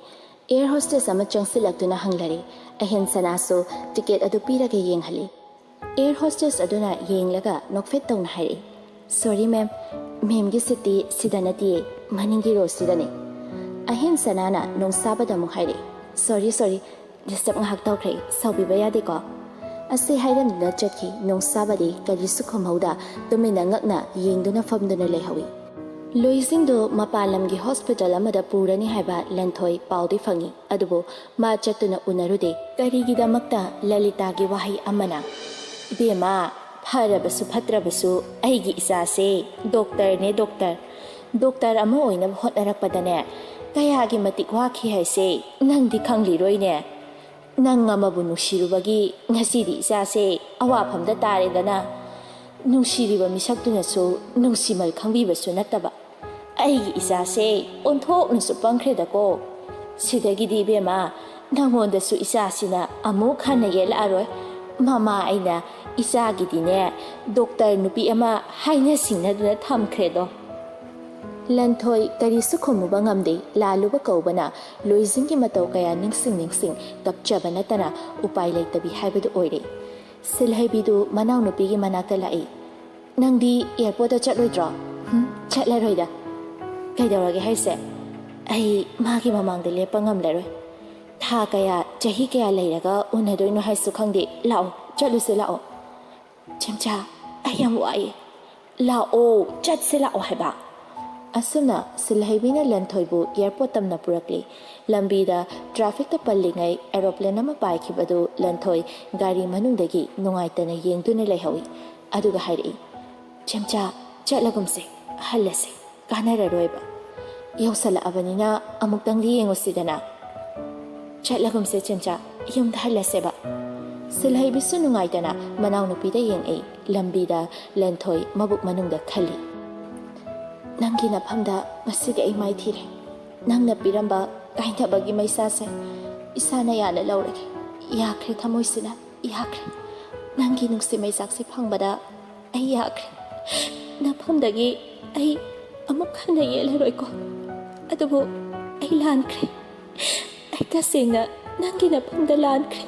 ꯑꯦꯌꯔ ꯍꯣꯁꯇꯦꯁ ꯑꯃ ꯆꯪꯁꯤꯜꯂꯛꯇꯨꯅ ꯍꯪꯂꯔꯦ ꯑꯍꯦꯟꯁꯅꯥꯁꯨ ꯇꯤꯀꯦꯠ ꯑꯗꯨ ꯄꯤꯔꯒ ꯌꯦꯡꯍꯜꯂꯤ ꯑꯦꯌꯔ ꯍꯣꯁꯇꯦꯁ ꯑꯗꯨꯅ ꯌꯦꯡꯂꯒ ꯅꯣꯛꯐꯦꯠ ꯇꯧꯅ ꯍꯥꯏꯔꯛꯏ ꯁꯣꯔꯤ ꯃꯦꯝ ꯃꯦꯝꯒꯤ ꯁꯤꯠꯇꯤ ꯁꯤꯗ ꯅꯠꯇꯤꯌꯦ ꯃꯅꯤꯡꯒꯤ ꯔꯣꯁꯤꯗꯅꯤ ꯑꯍꯦꯟꯁꯅꯥꯅ ꯅꯣꯡꯁꯥꯕꯗ ꯑꯃꯨꯛ ꯍꯥꯏꯔꯛꯏ ꯁꯣꯔꯤ ꯗꯤꯁꯇꯔꯕ ꯉꯥꯏꯍꯥꯛ ꯇꯧꯈ꯭ꯔꯦ ꯁꯥꯎꯕꯤꯕ ꯌꯥꯗꯦꯀꯣ ꯑꯁꯤ ꯍꯥꯏꯔꯝꯗꯨꯅ ꯆꯠꯈꯤ ꯅꯣꯡꯁꯥꯕꯗꯤ ꯀꯔꯤꯁꯨ ꯈꯨꯝꯍꯧꯗ ꯇꯨꯃꯤꯟꯅ ꯉꯛꯅ ꯌꯦꯡꯗꯨꯅ ꯐꯝꯗꯨꯅ ꯂꯩꯍꯧꯏ ꯂꯣꯏꯁꯤꯡꯗꯨ ꯃꯄꯥꯟ ꯂꯝꯒꯤ ꯍꯣꯁꯄꯤꯇꯥꯜ ꯑꯃꯗ ꯄꯨꯔꯅꯤ ꯍꯥꯏꯕ ꯂꯟꯊꯣꯏ ꯄꯥꯎꯗꯤ ꯐꯪꯏ ꯑꯗꯨꯕꯨ ꯃꯥ ꯆꯠꯇꯨꯅ ꯎꯅꯔꯨꯗꯦ ꯀꯔꯤꯒꯤꯗꯃꯛꯇ ꯂꯂꯤꯇꯥꯒꯤ ꯋꯥꯍꯩ ꯑꯃꯅ ꯏꯕꯦꯝꯃ ꯐꯔꯕꯁꯨ ꯐꯠꯇ꯭ꯔꯕꯁꯨ ꯑꯩꯒꯤ ꯏꯆꯥꯁꯦ ꯗꯣꯛꯇꯔꯅꯦ ꯗꯣꯛꯇꯔ ꯑꯃ ꯑꯣꯏꯅꯕ ꯍꯣꯠꯅꯔꯛꯄꯗꯅꯦ ꯀꯌꯥꯒꯤ ꯃꯇꯤꯛ ꯋꯥꯈꯤ ꯍꯥꯏꯁꯦ ꯅꯪꯗꯤ ꯈꯪꯂꯤꯔꯣꯏꯅꯦ ꯅꯪ ꯑꯃꯕꯨ ꯅꯨꯡꯁꯤꯔꯨꯕꯒꯤ ꯉꯁꯤꯗꯤ ꯏꯆꯥꯁꯦ ꯑꯋꯥꯐꯝꯗ ꯇꯥꯔꯦꯗꯅ ꯅꯨꯡꯁꯤꯔꯤꯕ ミꯁꯛꯇꯨꯅꯁꯨ ꯅꯨꯡꯁꯤꯃꯜ ꯈꯪꯕꯤꯕꯁꯨ ꯅꯠꯇꯕ ꯑꯩꯒꯤ ꯏꯆꯥꯁꯦ ꯑꯣꯟꯊꯣꯛꯅꯁꯨ ꯄꯪꯈ꯭ꯔꯦꯗꯀꯣ ꯁꯤꯗꯒꯤꯗꯤ ꯏꯕꯦꯝꯃ ꯅꯪꯉꯣꯟꯗꯁꯨ ꯏꯆꯥꯁꯤꯅ ꯑꯃꯨꯛ ꯍꯟꯅ ꯌꯦꯜꯂꯛꯑꯔꯣꯏ ꯃꯃꯥ ꯑꯩꯅ ꯏꯆꯥꯒꯤꯗꯤꯅꯦ ꯗꯣꯛꯇꯔ ꯅꯨꯄꯤ ꯑꯃ ꯍꯥꯏꯅ ꯁꯤꯡꯅꯗꯨꯅ ꯊꯝꯈ꯭ꯔꯦꯗꯣ ꯂꯟꯊꯣꯏ ꯀꯔꯤꯁꯨ ꯈꯨꯝꯃꯨꯕ ꯉꯝꯗꯦ ꯂꯥꯜꯂꯨꯕ ꯀꯧꯕꯅ ꯂꯣꯏꯖꯤꯡꯒꯤ ꯃꯇꯧ ꯀꯌꯥ ꯅꯤꯡꯁꯤꯡ ꯀꯞꯆꯕ ꯅꯠꯇꯅ ꯎꯄꯥꯏ ꯂꯩꯇꯕꯤ ꯍꯥꯏꯕꯗꯨ ꯑꯣꯏꯔꯦ ꯁꯤꯜꯍꯩꯕꯤꯗꯨ ꯃꯅꯥꯎꯅꯨꯄꯤꯒꯤ ꯃꯅꯥꯛꯇ ꯂꯥꯛꯏ꯫ ꯅꯪꯗꯤ ꯑꯦꯌꯔꯄꯣꯔꯠꯇ ꯆꯠꯂꯣꯏꯗ꯭ꯔꯣ? ꯆꯠꯂꯔꯣꯏꯗ꯫ ꯀꯩꯗꯧꯔꯒꯦ ꯍꯥꯏꯁꯦ? ꯑꯩ ꯃꯥꯒꯤ ꯃꯃꯥꯡꯗ ꯂꯦꯞꯄ ꯉꯝꯂꯔꯣꯏ꯫ ꯊꯥ ꯀꯌꯥ ꯆꯍꯤ ꯀꯌꯥ ꯂꯩꯔꯒ ꯎꯅꯗꯣꯏꯅꯣ ꯍꯥꯏꯁꯨ ꯈꯪꯗꯦ꯫ ꯂꯥꯛꯑꯣ ꯆꯠꯂꯨꯁꯦ ꯂꯥꯛꯑꯣ꯫ ꯆꯦꯝꯆꯥ ꯑꯩ ꯌꯥꯝ ꯋꯥꯏꯌꯦ꯫ ꯂꯥꯛꯑꯣ ꯆꯠꯁꯦ ꯂꯥꯛꯑꯣ ꯍꯥꯏꯕ꯫ ꯑꯁꯨꯝꯅ ꯁꯤꯜꯍꯩꯕꯤꯅ ꯂꯟꯊꯣꯏꯕꯨ ꯑꯦꯌꯔꯄꯣꯔꯠ ꯇꯝꯅ ꯄꯨꯔꯛꯂꯤ꯫ ꯂꯝꯕꯤꯗ ꯇ꯭ꯔꯥꯐꯤꯛꯇ ꯄꯜꯂꯤꯉꯩ ꯑꯦꯔꯣꯄ꯭ꯂꯦꯟ ꯑꯃ ꯄꯥꯏꯈꯤꯕꯗꯨ ꯂꯟꯊꯣꯏ ꯒꯥꯔꯤ ꯃꯅꯨꯡꯗꯒꯤ ꯅꯨꯡꯉꯥꯏꯇꯅ ꯌꯦꯡꯗꯨꯅ ꯂꯩꯍꯧꯏ꯫ ꯑꯗꯨꯒ ꯍꯥꯏꯔꯛꯏ, ꯆꯦꯝꯆꯥ ꯆꯠꯂꯒꯨꯝꯁꯦ, ꯍꯜꯂꯁꯦ, ꯀꯥꯟꯅꯔꯔꯣꯏꯕ꯫ ꯌꯧꯁꯜꯂꯛꯑꯕꯅꯤꯅ ꯑꯃꯨꯛꯇꯪꯗꯤ ꯌꯦꯡꯉꯨꯁꯤꯗꯅ꯫ ꯆꯠꯂꯒꯨꯝꯁꯦ ꯆꯦꯝꯆꯥ, ꯌꯨꯝꯗ ꯍꯜꯂꯁꯦꯕ꯫ ꯁꯤꯜꯍꯩꯕꯤꯁꯨ ꯅꯨꯡꯉꯥꯏꯇꯅ ꯃꯅꯥꯎꯅꯨꯄꯤꯗ ꯌꯦꯡꯉꯛꯏ꯫ ꯂꯝꯕꯤꯗ ꯂꯟꯊꯣꯏ ꯃꯕꯨꯛ ꯃꯅꯨꯡꯗ ꯈꯜꯂꯤ, ꯅꯪꯒꯤ ꯅꯐꯝꯗ ꯉꯁꯤꯗꯤ ꯑꯩ ꯃꯥꯏꯊꯤꯔꯦ꯫ ꯅꯪꯅ ꯄꯤꯔꯝꯕ ꯀꯥꯏꯅꯕꯒꯤ ꯃꯩꯁꯥꯁꯦ ꯏꯁꯥꯅ ꯌꯥꯅ ꯂꯧꯔꯒꯦ꯫ ꯌꯥꯈ꯭ꯔꯦ ꯊꯃꯣꯏꯁꯤꯅ, ꯌꯥꯈ꯭ꯔꯦ꯫ ꯅꯪꯒꯤ ꯅꯨꯡꯁꯤ ꯃꯩꯆꯥꯛꯁꯦ ꯐꯪꯕꯗ ꯑꯩ ꯌꯥꯈ꯭ꯔꯦ꯫ ꯅꯐꯝꯗꯒꯤ ꯑꯩ ꯑꯃꯨꯛ ꯍꯟꯅ ꯌꯦꯜꯂꯔꯣꯏꯀꯣ꯫ ꯑꯗꯨꯕꯨ ꯑꯩ ꯂꯥꯟꯈ꯭ꯔꯦ꯫ ꯑꯩ ꯇꯁꯦꯡꯅ ꯅꯪꯒꯤ ꯅꯐꯝꯗ ꯂꯥꯟꯈ꯭ꯔꯦ꯫